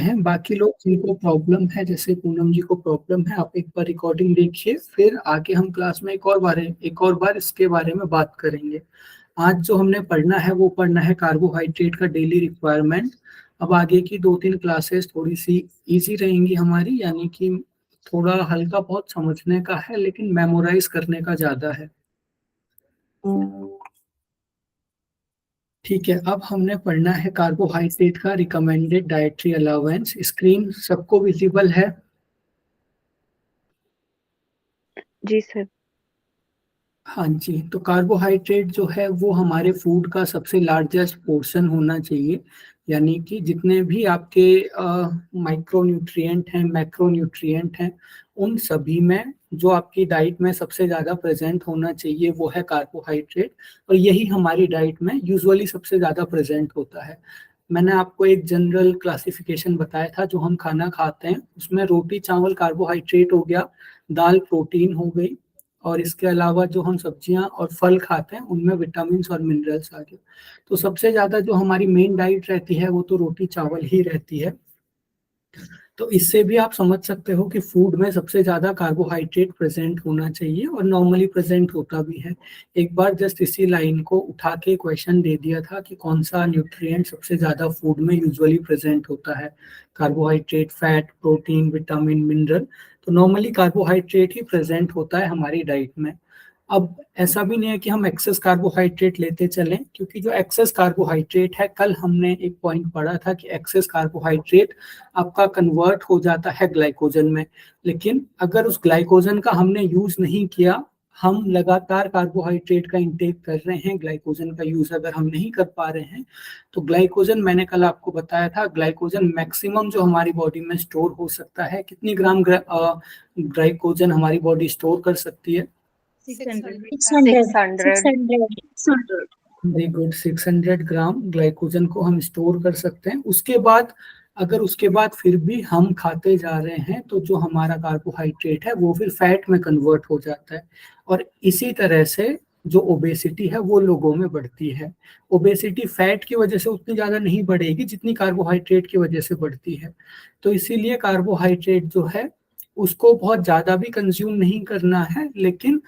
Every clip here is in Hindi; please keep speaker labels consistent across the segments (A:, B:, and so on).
A: हैं, बाकी लोग जिनको प्रॉब्लम है, जैसे पूनम जी को प्रॉब्लम है, आप एक बार रिकॉर्डिंग देखिए, फिर आगे हम क्लास में एक और बार इसके बारे में बात करेंगे। आज जो हमने पढ़ना है वो पढ़ना है कार्बोहाइड्रेट का डेली रिक्वायरमेंट। अब आगे की 2-3 क्लासेस थोड़ी सी इजी रहेंगी हमारी, यानी कि थोड़ा हल्का बहुत समझने का है लेकिन मेमोराइज करने का ज्यादा है। ठीक है, अब हमने पढ़ना है कार्बोहाइड्रेट का रिकमेंडेड डाइटरी अलाउंस। स्क्रीन सबको विजिबल है?
B: जी सर।
A: हाँ जी, तो कार्बोहाइड्रेट जो है वो हमारे फूड का सबसे लार्जेस्ट पोर्शन होना चाहिए, यानी कि जितने भी आपके माइक्रोन्यूट्रिएंट हैं, मैक्रोन्यूट्रिएंट हैं, उन सभी में जो आपकी डाइट में सबसे ज़्यादा प्रेजेंट होना चाहिए वो है कार्बोहाइड्रेट, और यही हमारी डाइट में यूजुअली सबसे ज़्यादा प्रेजेंट होता है। मैंने आपको एक जनरल क्लासिफिकेशन बताया था जो हम खाना खाते हैं, उसमें रोटी चावल कार्बोहाइड्रेट हो गया, दाल प्रोटीन हो गई, और इसके अलावा जो हम सब्जियां और फल खाते हैं उनमें विटामिन और मिनरल्स आ गए। तो सबसे ज्यादा जो हमारी मेन डाइट रहती है वो तो रोटी चावल ही रहती है। तो इससे भी आप समझ सकते हो कि फूड में सबसे ज्यादा कार्बोहाइड्रेट प्रेजेंट होना चाहिए, और नॉर्मली प्रेजेंट होता भी है। एक बार जस्ट इसी लाइन को उठा के क्वेश्चन दे दिया था कि कौन सा न्यूट्रिएंट सबसे ज्यादा फूड में यूजुअली प्रेजेंट होता है, carbohydrate, fat, protein, vitamin, mineral. तो नॉर्मली कार्बोहाइड्रेट ही प्रेजेंट होता है हमारी डाइट में। अब ऐसा भी नहीं है कि हम एक्सेस कार्बोहाइड्रेट लेते चलें, क्योंकि जो एक्सेस कार्बोहाइड्रेट है, कल हमने एक पॉइंट पढ़ा था कि एक्सेस कार्बोहाइड्रेट आपका कन्वर्ट हो जाता है ग्लाइकोजन में। लेकिन अगर उस ग्लाइकोजन का हमने यूज नहीं किया, हम लगातार कार्बोहाइड्रेट का इंटेक कर रहे हैं, ग्लाइकोजन का यूज अगर हम नहीं कर पा रहे हैं, तो ग्लाइकोजन, मैंने कल आपको बताया था, ग्लाइकोजन मैक्सिमम जो हमारी बॉडी में स्टोर हो सकता है, कितनी ग्राम ग्लाइकोजन हमारी बॉडी स्टोर कर सकती है?
B: 600।
A: वेरी गुड, 600 ग्राम ग्लाइकोजन को हम स्टोर कर सकते हैं। उसके बाद अगर उसके बाद फिर भी हम खाते जा रहे हैं तो जो हमारा कार्बोहाइड्रेट है वो फिर फैट में कन्वर्ट हो जाता है, और इसी तरह से जो ओबेसिटी है वो लोगों में बढ़ती है। ओबेसिटी फैट की वजह से उतनी ज़्यादा नहीं बढ़ेगी जितनी कार्बोहाइड्रेट की वजह से बढ़ती है। तो इसीलिए कार्बोहाइड्रेट जो है उसको बहुत ज़्यादा भी कंज्यूम नहीं करना है, लेकिन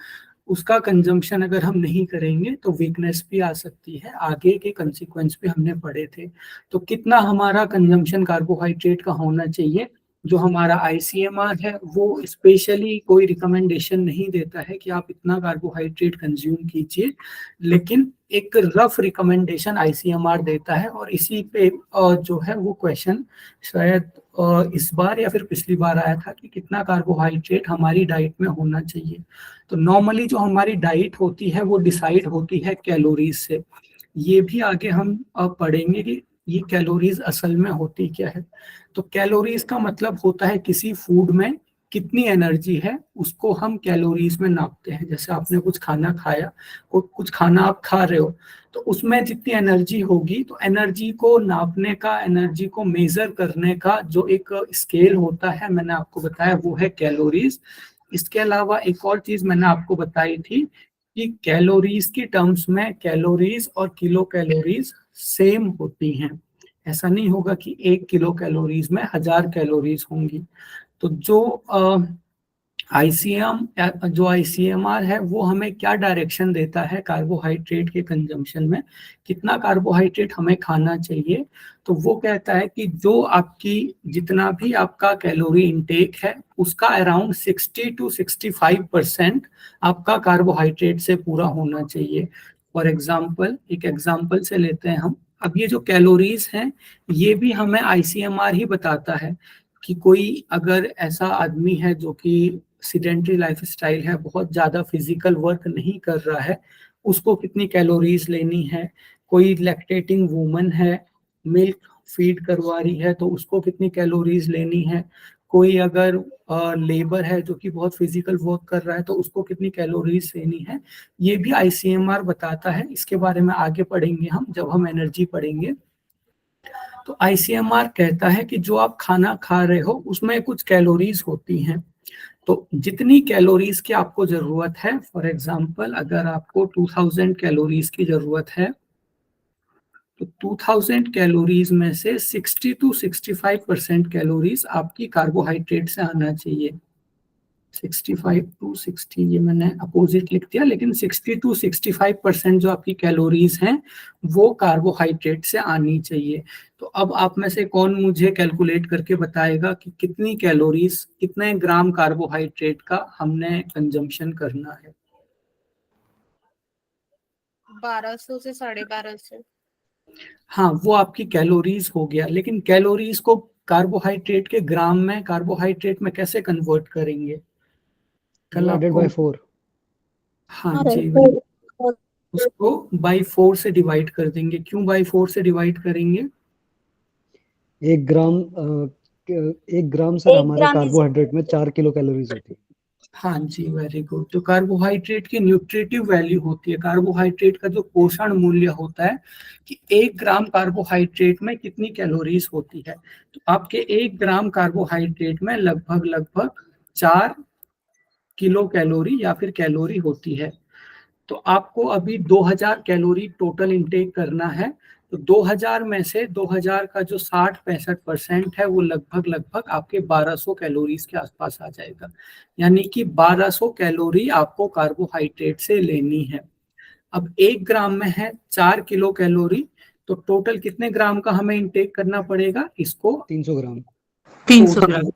A: उसका कंजम्पशन अगर हम नहीं करेंगे तो वीकनेस भी आ सकती है। आगे के कंसिक्वेंस भी हमने पढ़े थे। तो कितना हमारा कंजम्पशन कार्बोहाइड्रेट का होना चाहिए, जो हमारा आईसीएमआर है वो स्पेशली कोई रिकमेंडेशन नहीं देता है कि आप इतना कार्बोहाइड्रेट कंज्यूम कीजिए, लेकिन एक रफ रिकमेंडेशन आईसीएमआर देता है, और इसी पे जो है वो क्वेश्चन शायद इस बार या फिर पिछली बार आया था कि कितना कार्बोहाइड्रेट हमारी डाइट में होना चाहिए। तो नॉर्मली जो हमारी डाइट होती है वो डिसाइड होती है कैलोरीज से। ये भी आगे हम अब पढ़ेंगे कि ये कैलोरीज असल में होती क्या है। तो कैलोरीज का मतलब होता है किसी फूड में कितनी एनर्जी है उसको हम कैलोरीज में नापते हैं। जैसे आपने कुछ खाना खाया, कुछ खाना आप खा रहे हो, तो उसमें जितनी एनर्जी होगी, तो एनर्जी को नापने का, एनर्जी को मेजर करने का जो एक स्केल होता है, मैंने आपको बताया, वो है कैलोरीज। इसके अलावा एक और चीज मैंने आपको बताई थी कि कैलोरीज की टर्म्स में कैलोरीज और किलो कैलोरीज सेम होती हैं। ऐसा नहीं होगा कि 1 किलो कैलोरीज में 1000 कैलोरीज होंगी। तो जो आईसीएमआर है वो हमें क्या डायरेक्शन देता है कार्बोहाइड्रेट के कंजम्पशन में, कितना कार्बोहाइड्रेट हमें खाना चाहिए। तो वो कहता है कि जो आपकी जितना भी आपका कैलोरी इनटेक है उसका अराउंड 60 to 65% आपका कार्बोहाइड्रेट से पूरा होना चाहिए। फॉर एग्जाम्पल, एक एग्जाम्पल से लेते हैं हम। अब ये जो कैलोरीज हैं ये भी हमें आईसीएमआर ही बताता है कि कोई अगर ऐसा आदमी है जो कि सीडेंट्री लाइफस्टाइल है, बहुत ज़्यादा फिजिकल वर्क नहीं कर रहा है, उसको कितनी कैलोरीज लेनी है। कोई लैक्टेटिंग वूमन है, मिल्क फीड करवा रही है, तो उसको कितनी कैलोरीज लेनी है। कोई अगर लेबर है जो कि बहुत फिजिकल वर्क कर रहा है, तो उसको कितनी कैलोरीज लेनी है। ये भी आईसीएमआर बताता है। इसके बारे में आगे पढ़ेंगे हम जब हम एनर्जी पढ़ेंगे। तो आईसीएमआर कहता है कि जो आप खाना खा रहे हो उसमें कुछ कैलोरीज होती हैं। तो जितनी कैलोरीज की आपको जरूरत है, फॉर एग्जांपल अगर आपको 2000 कैलोरीज की जरूरत है, तो 2000 कैलोरीज में से 60 to 65% कैलोरीज आपकी कार्बोहाइड्रेट से आना चाहिए। 65 to 60, ये मैंने अपोजिट लिख दिया, लेकिन 60 to 65% जो आपकी कैलोरीज हैं वो कार्बोहाइड्रेट से आनी चाहिए। तो अब आप में से कौन मुझे कैलकुलेट करके बताएगा कि कितनी कैलोरीज, कितने ग्राम कार्बोहाइड्रेट का हमने कंजम्पशन करना है?
C: 1200 से 1250।
A: हाँ, वो आपकी कैलोरीज हो गया, लेकिन कैलोरीज को कार्बोहाइड्रेट के ग्राम में, कार्बोहाइड्रेट में कैसे कन्वर्ट करेंगे? कल
D: डिवाइडेड
A: आपको,
D: बाय 4।
A: हाँ जी, उसको बाई 4 से डिवाइड कर देंगे। क्यों बाई 4 से डिवाइड करेंगे?
D: 1 ग्राम 1 ग्राम सर हमारे कार्बोहाइड्रेट में 4 किलो कैलोरीज होती है।
A: हाँ जी, वेरी गुड। तो कार्बोहाइड्रेट की न्यूट्रिटिव वैल्यू होती है, कार्बोहाइड्रेट का जो पोषण मूल्य होता है कि 1 ग्राम कार्बोहाइड्रेट में कितनी कैलोरीज होती है। तो आपके 1 ग्राम कार्बोहाइड्रेट में लगभग लगभग 4 किलो कैलोरी या फिर कैलोरी होती है। तो आपको अभी 2000 कैलोरी टोटल इंटेक करना है। तो 2000 में से 2000 का जो 60-65% है वो लगभग लगभग आपके 1200 कैलोरीज के आसपास आ जाएगा। यानी कि 1200 कैलोरी आपको कार्बोहाइड्रेट से लेनी है। अब 1 ग्राम में है 4 किलो कैलोरी, तो टोटल कितने ग्राम का हमें इंटेक करना पड़ेगा? इसको
D: 300 ग्राम।
C: 300
A: टोटल,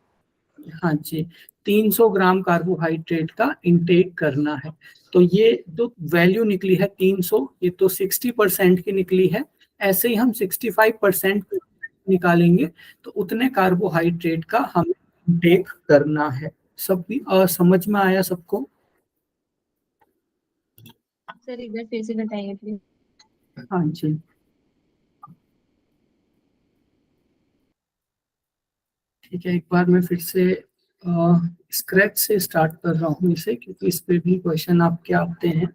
A: हाँ जी, 300 ग्राम कार्बोहाइड्रेट का इंटेक करना है। तो ये जो वैल्यू निकली है 300, ये तो 60% की निकली है। ऐसे ही हम 65% निकालेंगे, तो उतने कार्बोहाइड्रेट का हमें इंटेक करना है। सब भी समझ में आया सबको?
C: सर एक बार फिर से बताइए प्लीज।
A: हाँ जी, ठीक है, एक बार मैं फिर से स्क्रैच से स्टार्ट कर रहा हूँ इसे, क्योंकि इस पे भी क्वेश्चन आपके आते हैं।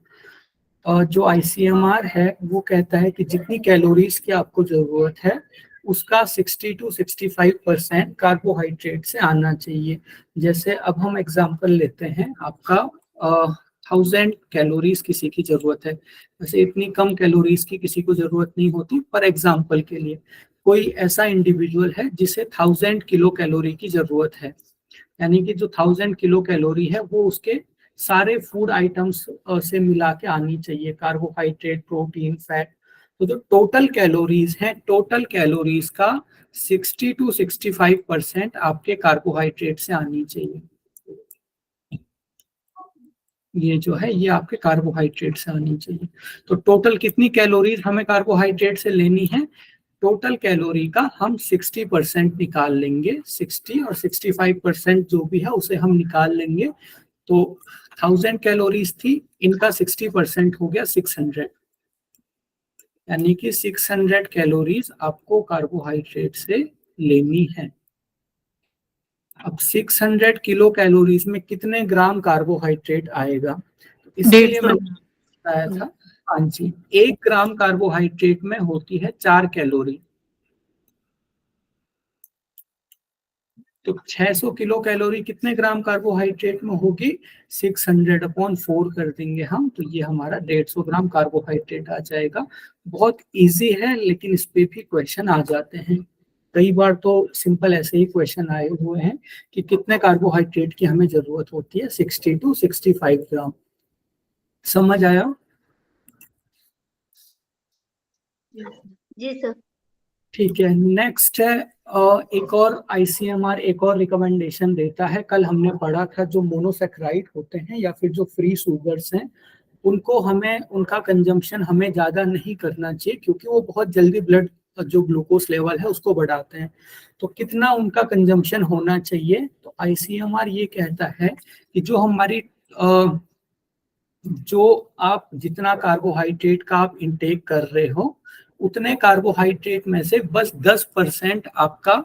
A: जो आईसीएमआर है वो कहता है कि जितनी कैलोरीज की आपको जरूरत है उसका 60 to 65% कार्बोहाइड्रेट से आना चाहिए। जैसे अब हम एग्जांपल लेते हैं, आपका 1000 कैलोरीज किसी की जरूरत है। वैसे इतनी कम कैलोरीज की किसी को जरूरत नहीं होती, पर एग्जांपल के लिए कोई ऐसा इंडिविजुअल है जिसे 1000 किलो कैलोरी की जरूरत है, यानी कि जो 1000 किलो कैलोरी है वो उसके सारे फूड आइटम्स से मिला के आनी चाहिए, कार्बोहाइड्रेट, प्रोटीन, फैट। तो जो टोटल कैलोरीज हैं, टोटल कैलोरीज का 60 to 65% आपके कार्बोहाइड्रेट से आनी चाहिए। ये जो है ये आपके कार्बोहाइड्रेट से आनी चाहिए। तो टोटल कितनी कैलोरीज हमें कार्बोहाइड्रेट से लेनी है? टोटल कैलोरी का हम 60% निकाल लेंगे। 60 और 65% जो भी है उसे हम निकाल लेंगे। तो 1000 कैलोरीज थी, इनका 60% हो गया 600, यानी कि 600 कैलोरीज आपको कार्बोहाइड्रेट से लेनी है। अब 600 किलो कैलोरीज में कितने ग्राम कार्बोहाइड्रेट आएगा? तो इसके लिए मैंने बताया था, हाँ जी, 1 ग्राम कार्बोहाइड्रेट में होती है 4 कैलोरी। तो 600 किलो कैलोरी कितने ग्राम कार्बोहाइड्रेट में होगी? 600/4 कर देंगे हम, तो ये हमारा 150 ग्राम कार्बोहाइड्रेट आ जाएगा। बहुत इजी है, लेकिन इस पे भी क्वेश्चन आ जाते हैं। कई बार तो सिंपल ऐसे ही क्वेश्चन आए हुए हैं कि कितने कार्बोहाइड्रेट की हमें जरूरत होती है, 60 to 65 ग्राम। समझ आया?
C: जी सर।
A: ठीक है, नेक्स्ट है एक और आईसीएमआर एक और रिकमेंडेशन देता है। कल हमने पढ़ा था जो मोनोसेक्राइड होते हैं या फिर जो फ्री शुगर्स हैं, उनको हमें, उनका कंजम्पशन हमें ज़्यादा नहीं करना चाहिए, क्योंकि वो बहुत जल्दी ब्लड जो ग्लूकोज लेवल है उसको बढ़ाते हैं। तो कितना उनका कंजम्पशन होना चाहिए? तो आईसीएमआर ये कहता है कि जो हमारी जो आप जितना कार्बोहाइड्रेट का आप इंटेक कर रहे हो, उतने कार्बोहाइड्रेट में से बस 10% आपका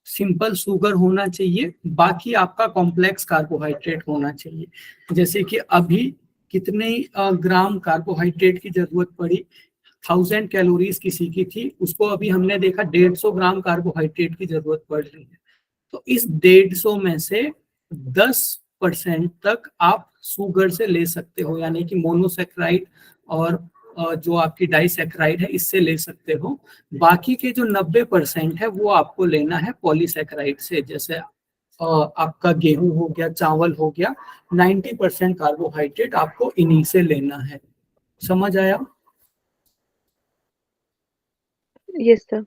A: सिंपल शुगर होना चाहिए, बाकी आपका कॉम्प्लेक्स कार्बोहाइड्रेट होना चाहिए। जैसे कि अभी कितने ग्राम कार्बोहाइड्रेट की जरूरत पड़ी? 1000 कैलोरीज किसी की थी, उसको अभी हमने देखा 150 ग्राम कार्बोहाइड्रेट की जरूरत पड़ रही है। तो इस 150 में से 10% तक आप शुगर से ले सकते हो, यानी कि मोनोसेक्राइड और जो आपकी डाइसैकेराइड है इससे ले सकते हो। बाकी के जो 90% है वो आपको लेना है पॉलीसैकेराइड से, जैसे आपका गेहूं हो गया, चावल हो गया। 90% कार्बोहाइड्रेट आपको इन्हीं से लेना है। समझ आया?
B: Yes sir.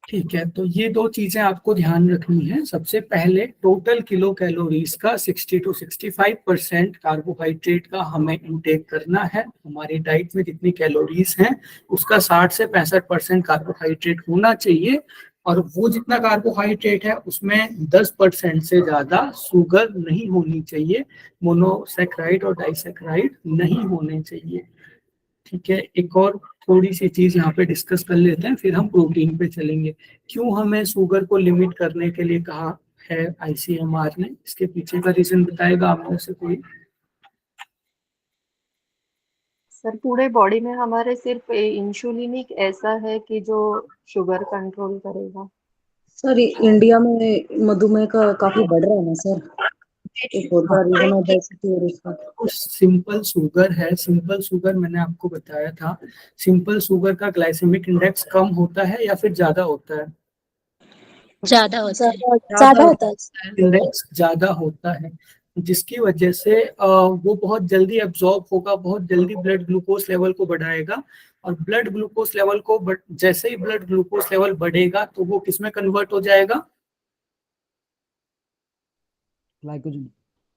A: ठीक है, तो ये दो चीजें आपको ध्यान रखनी है। सबसे पहले टोटल किलो कैलोरीज का 60 to 65% कार्बोहाइड्रेट का हमें इंटेक करना है। हमारी डाइट में जितनी कैलोरीज हैं उसका 60 से 65% कार्बोहाइड्रेट होना चाहिए। और वो जितना कार्बोहाइड्रेट है उसमें 10% से ज्यादा शुगर नहीं होनी चाहिए, मोनोसैकेराइड और डाइसैकेराइड नहीं होने चाहिए। ठीक है, एक और थोड़ी सी चीज यहाँ पे डिस्कस कर लेते हैं, फिर हम प्रोटीन पे चलेंगे। क्यों हमें शुगर को लिमिट करने के लिए कहा है आईसीएमआर ने? इसके पीछे का रीजन बताएगा आप में से कोई?
E: सर पूरे बॉडी में हमारे सिर्फ इंसुलिन एक ऐसा है कि जो शुगर कंट्रोल करेगा।
F: सर इंडिया में मधुमेह का काफी बढ़ रहा है ना सर, एक और का रीजन ओबेसिटी और इसका।
A: सिंपल शुगर है, सिंपल शुगर मैंने आपको बताया था। सिंपल शुगर का ग्लाइसेमिक इंडेक्स कम होता है या फिर ज्यादा होता है?
C: ज्यादा होता है।
F: ज्यादा होता है।
A: इंडेक्स ज्यादा होता है, जिसकी वजह से वो बहुत जल्दी एब्जॉर्ब होगा, बहुत जल्दी ब्लड ग्लूकोज लेवल को बढ़ाएगा। और ब्लड ग्लूकोज लेवल को जैसे ही ब्लड ग्लूकोज लेवल बढ़ेगा तो वो किस में कन्वर्ट हो जाएगा?
D: ग्लाइकोजन।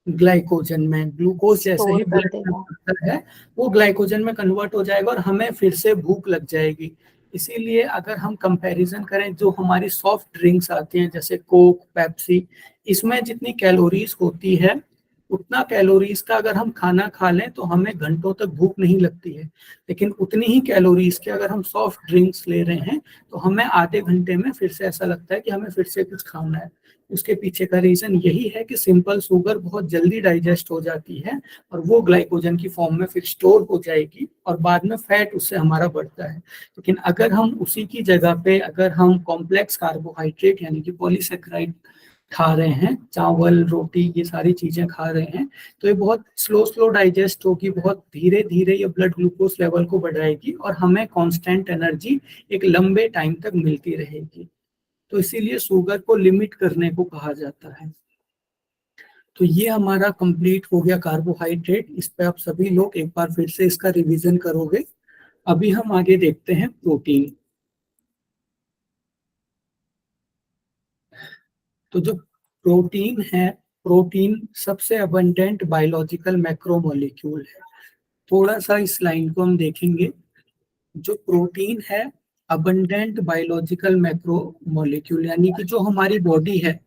A: ग्लाइकोजन में। ग्लूकोज जैसे ही
E: स्टोर कर
A: ब्लड में
E: देगा।
A: बढ़ता है वो ग्लाइकोजन में कन्वर्ट हो जाएगा और हमें फिर से भूख लग जाएगी। इसीलिए अगर हम कंपैरिजन करें, जो हमारी सॉफ्ट ड्रिंक्स आती हैं जैसे कोक, पेप्सी, इसमें जितनी कैलोरीज होती है उतना कैलोरीज का अगर हम खाना खा लें तो हमें घंटों तक भूख नहीं लगती है। लेकिन उतनी ही कैलोरीज के अगर हम सॉफ्ट ड्रिंक्स ले रहे हैं तो हमें आधे घंटे में फिर से ऐसा लगता है कि हमें फिर से कुछ खाना है। उसके पीछे का रीजन यही है कि सिंपल शुगर बहुत जल्दी डाइजेस्ट हो जाती है और वो ग्लाइकोजन की फॉर्म में फिर स्टोर हो जाएगी और बाद में फैट उससे हमारा बढ़ता है। लेकिन अगर हम उसी की जगह पे अगर हम कॉम्प्लेक्स कार्बोहाइड्रेट यानी कि पॉलीसैकेराइड खा रहे हैं, चावल, रोटी, ये सारी चीजें खा रहे हैं, तो ये बहुत स्लो डाइजेस्ट होगी, बहुत धीरे धीरे ये ब्लड ग्लूकोज लेवल को बढ़ाएगी और हमें कांस्टेंट एनर्जी एक लंबे टाइम तक मिलती रहेगी। तो इसीलिए शुगर को लिमिट करने को कहा जाता है। तो ये हमारा कंप्लीट हो गया कार्बोहाइड्रेट। इस पे आप सभी लोग एक बार फिर से इसका रिवीजन करोगे। अभी हम आगे देखते हैं प्रोटीन। तो जो प्रोटीन है, प्रोटीन सबसे अबंडेंट बायोलॉजिकल मैक्रोमोलिक्यूल है। थोड़ा सा इस लाइन को हम देखेंगे। जो प्रोटीन है अबंडेंट बायोलॉजिकल मैक्रोमोलिक्यूल, यानी कि जो हमारी बॉडी है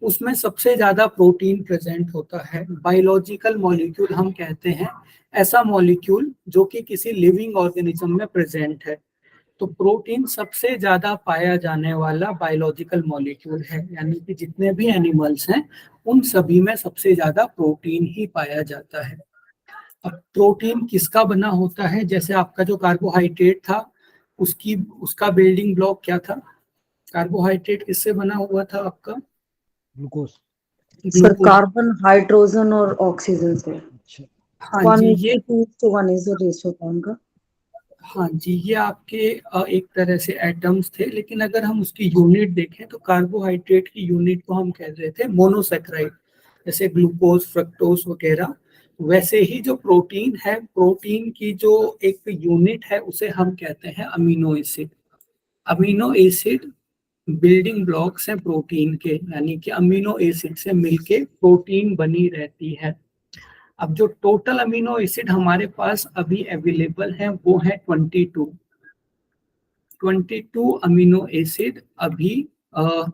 A: उसमें सबसे ज्यादा प्रोटीन प्रेजेंट होता है। बायोलॉजिकल मॉलिक्यूल हम कहते हैं ऐसा मॉलिक्यूल जो कि किसी लिविंग ऑर्गेनिज्म में प्रेजेंट है। तो प्रोटीन सबसे ज्यादा पाया जाने वाला बायोलॉजिकल मॉलिक्यूल है, यानी कि जितने भी एनिमल्स हैं उन सभी में सबसे ज्यादा प्रोटीन ही पाया जाता है। अब प्रोटीन किसका बना होता है? जैसे आपका जो कार्बोहाइड्रेट था उसका बिल्डिंग ब्लॉक क्या था? कार्बोहाइड्रेट किससे बना हुआ था आपका?
D: ग्लूकोज।
F: सर कार्बन, हाइड्रोजन और ऑक्सीजन से।
D: अच्छा।
A: हाँ जी, ये
F: 1:2 is the ratio था उनका।
A: हाँ जी, ये आपके एक तरह से एटम्स थे, लेकिन अगर हम उसकी यूनिट देखें तो कार्बोहाइड्रेट की यूनिट को हम कह रहे थे मोनोसैकेराइड, जैसे ग्लूकोज, फ्रक्टोज वगैरह। वैसे ही जो प्रोटीन है, प्रोटीन की जो एक यूनिट है उसे हम कहते हैं amino acid. Amino acid building blocks हैं प्रोटीन के, यानी कि अमीनो एसिड से मिलके प्रोटीन बनी रहती है। अब जो टोटल अमीनो एसिड हमारे पास अभी अवेलेबल है वो है 22 अमीनो एसिड अभी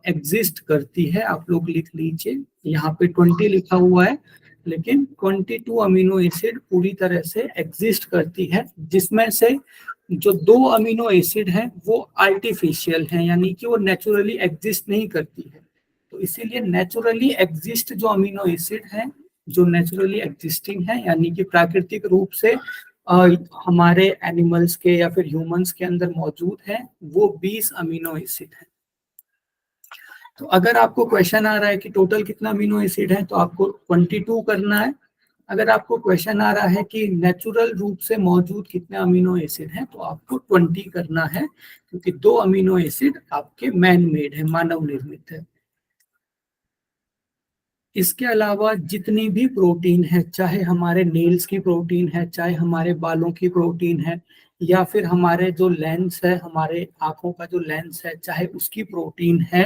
A: एग्जिस्ट करती है। आप लोग लिख लीजिए, यहाँ पे 20 लिखा हुआ है, लेकिन 22 अमीनो एसिड पूरी तरह से एग्जिस्ट करती है, जिसमें से जो 2 अमीनो एसिड हैं वो आर्टिफिशियल हैं, यानी कि वो नेचुरली एग्जिस्ट नहीं करती है। तो इसीलिए नेचुरली एग्जिस्ट जो अमीनो एसिड हैं, जो नेचुरली एग्जिस्टिंग है, यानी कि प्राकृतिक रूप से हमारे एनिमल्स के या फिर ह्यूमंस के अंदर मौजूद है, वो 20 अमीनो एसिड है। तो अगर आपको क्वेश्चन आ रहा है कि टोटल कितना अमीनो एसिड है, तो आपको 22 करना है अगर आपको क्वेश्चन आ रहा है कि नेचुरल रूप से मौजूद कितने अमीनो एसिड हैं, तो आपको 20 करना है, क्योंकि 2 अमीनो एसिड आपके मैन मेड है, मानव निर्मित है। इसके अलावा जितनी भी प्रोटीन है, चाहे हमारे नेल्स की प्रोटीन है, चाहे हमारे बालों की प्रोटीन है, या फिर हमारे जो लेंस है, हमारे आंखों का जो लेंस है, चाहे उसकी प्रोटीन है,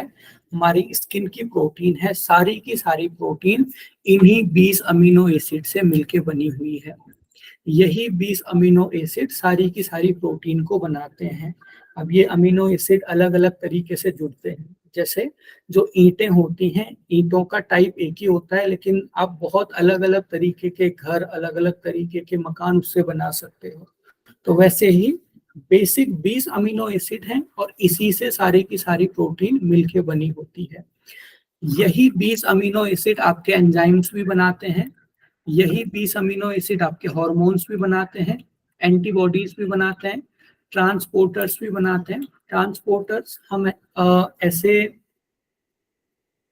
A: हमारी स्किन की प्रोटीन है, सारी की सारी प्रोटीन इन्हीं 20 अमीनो एसिड से मिलके बनी हुई है। यही 20 अमीनो एसिड सारी की सारी प्रोटीन को बनाते हैं। अब ये अमीनो एसिड अलग अलग तरीके से जुड़ते हैं। जैसे जो ईंटें होती हैं, ईंटों का टाइप एक ही होता है, लेकिन आप बहुत अलग अलग तरीके के घर, अलग अलग तरीके के मकान उससे बना सकते हो। तो वैसे ही बेसिक 20 अमीनो एसिड हैं और इसी से सारी की सारी प्रोटीन मिलके बनी होती है। यही 20 अमीनो एसिड आपके एंजाइम्स भी बनाते हैं, यही 20 अमीनो एसिड आपके हार्मोन्स भी बनाते हैं, एंटीबॉडीज भी बनाते हैं, ट्रांसपोर्टर्स भी बनाते हैं। ट्रांसपोर्टर्स हम ऐसे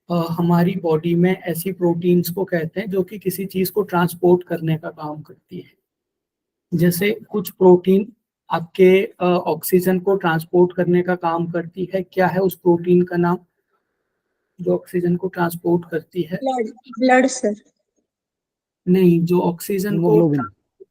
A: हमारी बॉडी में ऐसी प्रोटीन्स को कहते हैं जो कि किसी चीज को ट्रांसपोर्ट करने का काम करती है। जैसे कुछ प्रोटीन आपके ऑक्सीजन को ट्रांसपोर्ट करने का काम करती है। क्या है उस प्रोटीन का नाम जो ऑक्सीजन को ट्रांसपोर्ट करती है?
C: Blood sir.
A: नहीं, जो ऑक्सीजन को
D: हीमोग्लोबिन।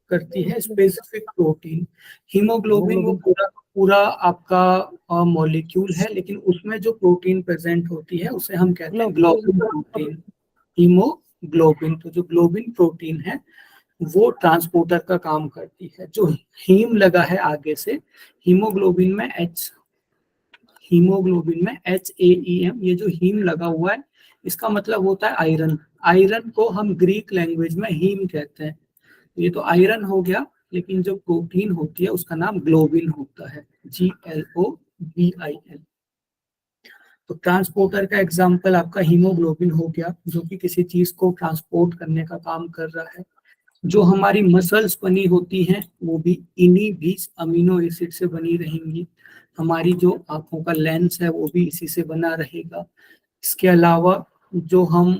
A: करती है स्पेसिफिक प्रोटीन। हीमोग्लोबिन वो पूरा पूरा आपका मॉलिक्यूल है, लेकिन उसमें जो प्रोटीन प्रेजेंट होती है उसे हम कहते हैं ग्लोबिन प्रोटीन, हीमोग्लोबिन। तो जो ग्लोबिन प्रोटीन है वो ट्रांसपोर्टर का काम करती है। जो हीम लगा है आगे से, हीमोग्लोबिन में HAEM, ये जो हीम लगा हुआ है इसका मतलब होता है आयरन। आयरन को हम ग्रीक लैंग्वेज में हीम कहते हैं। ये तो आयरन हो गया, लेकिन जो प्रोटीन होती है उसका नाम ग्लोबिन होता है, GLOBIN। तो ट्रांसपोर्टर का एग्जांपल आपका हीमोग्लोबिन हो गया, जो कि किसी चीज को ट्रांसपोर्ट करने का काम कर रहा है। जो हमारी मसल्स बनी होती हैं वो भी इन्हीं 20 अमीनो एसिड से बनी रहेंगी। हमारी जो आंखों का लेंस है वो भी इसी से बना रहेगा। इसके अलावा जो हम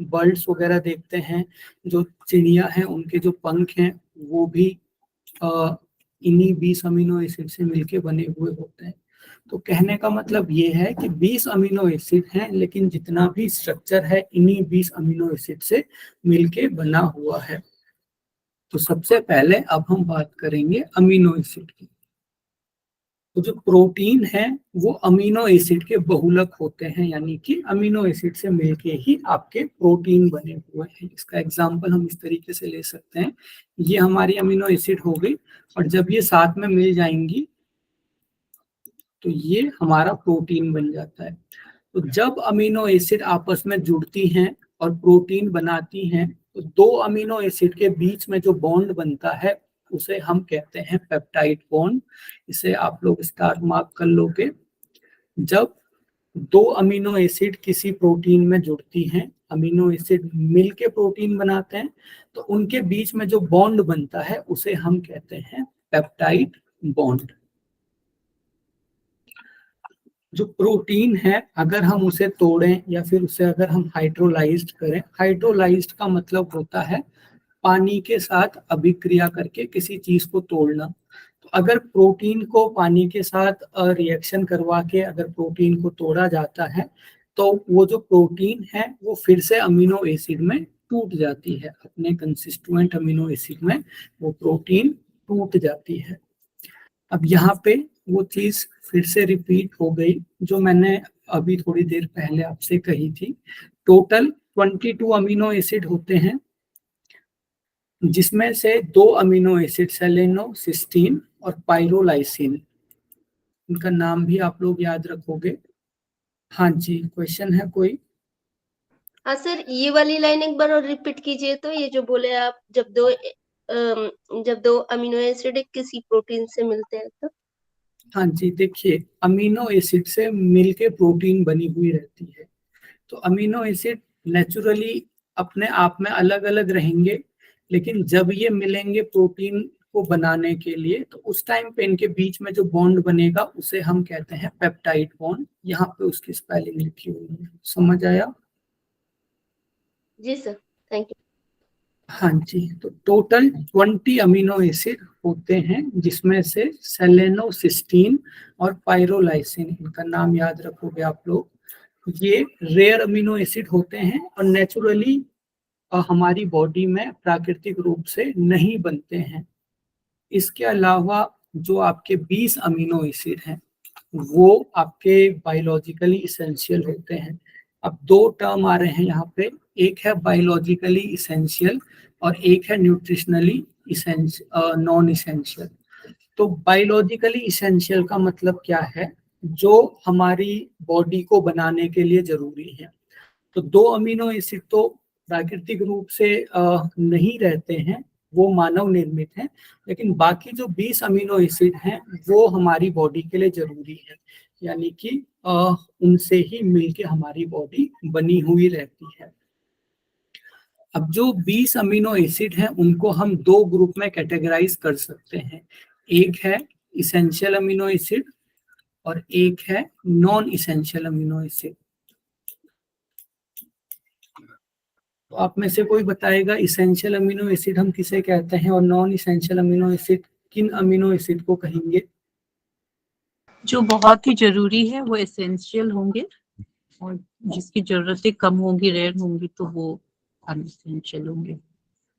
A: बर्ड्स वगैरह देखते हैं, जो चिड़िया हैं, उनके जो पंख हैं वो भी इन्हीं 20 अमीनो एसिड से मिलके बने हुए होते हैं। तो कहने का मतलब ये है कि 20 अमीनो एसिड हैं, लेकिन जितना भी स्ट्रक्चर है इन्हीं 20 अमीनो एसिड से मिलके बना हुआ है। तो सबसे पहले अब हम बात करेंगे अमीनो एसिड की। तो जो प्रोटीन है वो अमीनो एसिड के बहुलक होते हैं, यानी कि अमीनो एसिड से मिलके ही आपके प्रोटीन बने हुए हैं। इसका एग्जांपल हम इस तरीके से ले सकते हैं, ये हमारी अमीनो एसिड हो गई, और जब ये साथ में मिल जाएंगी तो ये हमारा प्रोटीन बन जाता है। तो जब अमीनो एसिड आपस में जुड़ती हैं और प्रोटीन बनाती हैं, तो 2 अमीनो एसिड के बीच में जो बॉन्ड बनता है उसे हम कहते हैं पेप्टाइड बॉन्ड। इसे आप लोग स्टार मार्क कर लोगे। जब 2 अमीनो एसिड किसी प्रोटीन में जुड़ती हैं, अमीनो एसिड मिलके प्रोटीन बनाते हैं, तो उनके बीच में जो बॉन्ड बनता है उसे हम कहते हैं पेप्टाइड बॉन्ड। जो प्रोटीन है अगर हम उसे तोड़ें या फिर उसे अगर हम हाइड्रोलाइज्ड करें, हाइड्रोलाइज्ड का मतलब होता है पानी के साथ अभिक्रिया करके किसी चीज को तोड़ना। तो अगर प्रोटीन को पानी के साथ रिएक्शन करवा के अगर प्रोटीन को तोड़ा जाता है, तो वो जो प्रोटीन है वो फिर से अमीनो एसिड में टूट जाती है, अपने कंसिस्टेंट अमीनो एसिड में वो प्रोटीन टूट जाती है। अब यहाँ पे वो चीज फिर से रिपीट हो गई जो मैंने अभी थोड़ी देर पहले आपसे कही थी। टोटल 22 अमीनो एसिड होते हैं, जिसमें से 2 अमीनो एसिड सेलेनो, सिस्टीन और पाइरोलाइसिन, इनका नाम भी आप लोग याद रखोगे। हाँ जी, क्वेश्चन है कोई?
C: हाँ सर, ये वाली लाइन एक बार और रिपीट कीजिए। तो ये जो बोले आप, जब दो अमीनो एसिड किसी प्रोटीन से मिलते हैं तो?
A: हाँ जी, देखिए अमीनो एसिड से मिलके प्रोटीन बनी हुई रहती है। तो अमीनो एसिड नेचुरली अपने आप में अलग अलग रहेंगे, लेकिन जब ये मिलेंगे प्रोटीन को बनाने के लिए, तो उस टाइम पे इनके बीच में जो बॉन्ड बनेगा उसे हम कहते हैं पेप्टाइड बॉन्ड। यहाँ पे उसकी स्पेलिंग लिखी हुई है, समझ आया?
C: जी सर, थैंक यू।
A: हाँ जी, तो टोटल 20 अमीनो एसिड होते हैं, जिसमें से सेलेनोसिस्टीन और पाइरोलाइसिन, इनका नाम याद रखोगे आप लोग, ये रेयर अमीनो एसिड होते हैं और नेचुरली हमारी बॉडी में प्राकृतिक रूप से नहीं बनते हैं। इसके अलावा जो आपके 20 अमीनो एसिड हैं वो आपके बायोलॉजिकली इसेंशियल होते हैं। अब दो टर्म आ रहे हैं यहाँ पे, एक है बायोलॉजिकली इसेंशियल और एक है न्यूट्रिशनली नॉन इसेंशियल। तो बायोलॉजिकली इसेंशियल का मतलब क्या है, जो हमारी बॉडी को बनाने के लिए जरूरी है। तो दो अमीनो एसिड तो प्राकृतिक रूप से नहीं रहते हैं, वो मानव निर्मित हैं, लेकिन बाकी जो 20 अमीनो एसिड हैं वो हमारी बॉडी के लिए जरूरी है, यानी कि उनसे ही मिलके हमारी बॉडी बनी हुई रहती है। अब जो 20 अमीनो एसिड हैं उनको हम दो ग्रुप में कैटेगराइज कर सकते हैं, एक है इसेंशियल अमीनो एसिड और एक है नॉन इसेंशियल अमीनो एसिड। तो आप में से कोई बताएगा इसेंशियल अमीनो एसिड हम किसे कहते हैं और नॉन इसेंशियल अमीनो एसिड किन अमीनो एसिड को कहेंगे?
G: जो बहुत ही जरूरी है वो एसेंशियल होंगे और जिसकी जरूरतें कम होंगी, रेयर होंगी, तो वो अनएसेंशियल होंगे।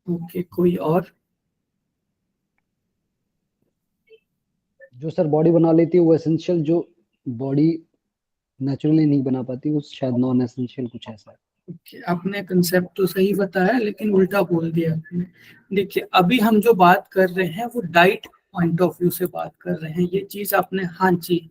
A: ओके, कोई और?
D: जो सर बॉडी बना लेती है वो एसेंशियल, जो बॉडी नेचुरली नहीं बना पाती वो शायद नॉन एसेंशियल, कुछ ऐसा है।
A: आपने कंसेप्ट तो सही बताया लेकिन उल्टा बोल दिया आपने। देखिए, अभी हम जो बात कर रहे हैं वो डाइट पॉइंट ऑफ व्यू से बात कर रहे हैं, ये चीज आपने, हाँ जी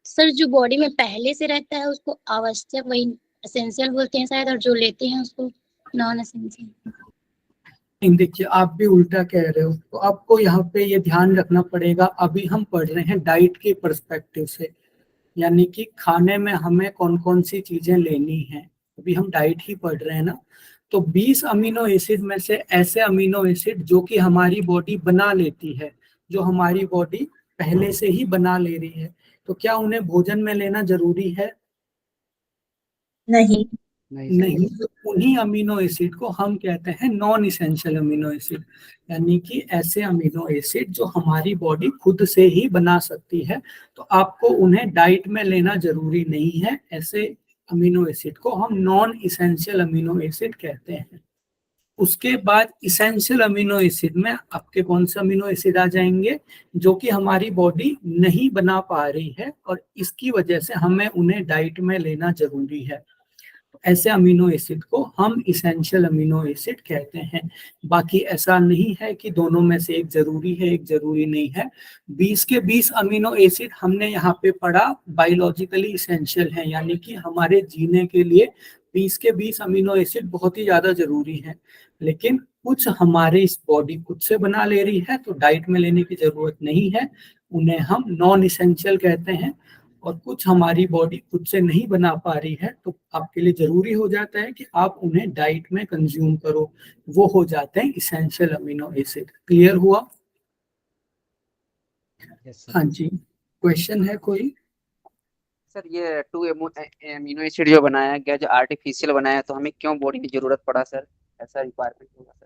H: सर, जो बॉडी में पहले से रहता है उसको आवश्यक, वही एसेंशियल बोलते हैं शायद, और जो लेते हैं उसको नॉन एसेंशियल।
A: देखिए, आप भी उल्टा कह रहे हो, तो आपको यहाँ पे ये ध्यान रखना पड़ेगा। अभी हम पढ़ रहे हैं डाइट के पर्सपेक्टिव से, यानी कि खाने में हमें कौन कौन सी चीजें लेनी है, अभी हम डाइट ही पढ़ रहे हैं ना। तो 20 अमीनो एसिड में से ऐसे अमीनो एसिड जो कि हमारी बॉडी बना लेती है, जो हमारी बॉडी पहले से ही बना ले रही है, तो क्या उन्हें भोजन में लेना जरूरी है?
G: नहीं।
A: नहीं। तो उन्हीं अमीनो एसिड को हम कहते हैं नॉन इसेंशियल अमीनो एसिड, यानी कि ऐसे अमीनो एसिड जो हमारी बॉडी खुद से ही बना सकती है, तो आपको उन्हें डाइट में लेना जरूरी नहीं है। ऐसे अमीनो एसिड को हम नॉन इसेंशियल अमीनो एसिड कहते हैं। उसके बाद इसेंशियल अमीनो एसिड में आपके कौन से अमीनो एसिड आ जाएंगे, जो कि हमारी बॉडी नहीं बना पा रही है और इसकी वजह से हमें उन्हें डाइट में लेना जरूरी है। ऐसे अमीनो एसिड को हम इसेंशियल अमीनो एसिड कहते हैं। बाकी ऐसा नहीं है कि दोनों में से एक जरूरी है, एक जरूरी नहीं है। 20 के 20 अमीनो एसिड हमने यहाँ पे पढ़ा बायोलॉजिकली इसेंशियल है, यानी कि हमारे जीने के लिए 20 के 20 अमीनो एसिड बहुत ही ज्यादा जरूरी है। लेकिन कुछ हमारे इस बॉडी खुद से बना ले रही है तो डाइट में लेने की जरूरत नहीं है, उन्हें हम नॉन इसेंशियल कहते हैं। और कुछ हमारी बॉडी खुद से नहीं बना पा रही है तो आपके लिए जरूरी हो जाता है कि आप उन्हें डाइट में कंज्यूम करो, वो हो जाते हैं इसेंशियल अमीनो एसिड। क्लियर हुआ? हाँ जी, क्वेश्चन है कोई?
I: सर, ये 2 अमीनो एसिड जो बनाया गया, जो आर्टिफिशियल बनाया, तो हमें क्यों बॉडी की जरूरत पड़ा सर? ऐसा रिक्वायरमेंट होगा सर?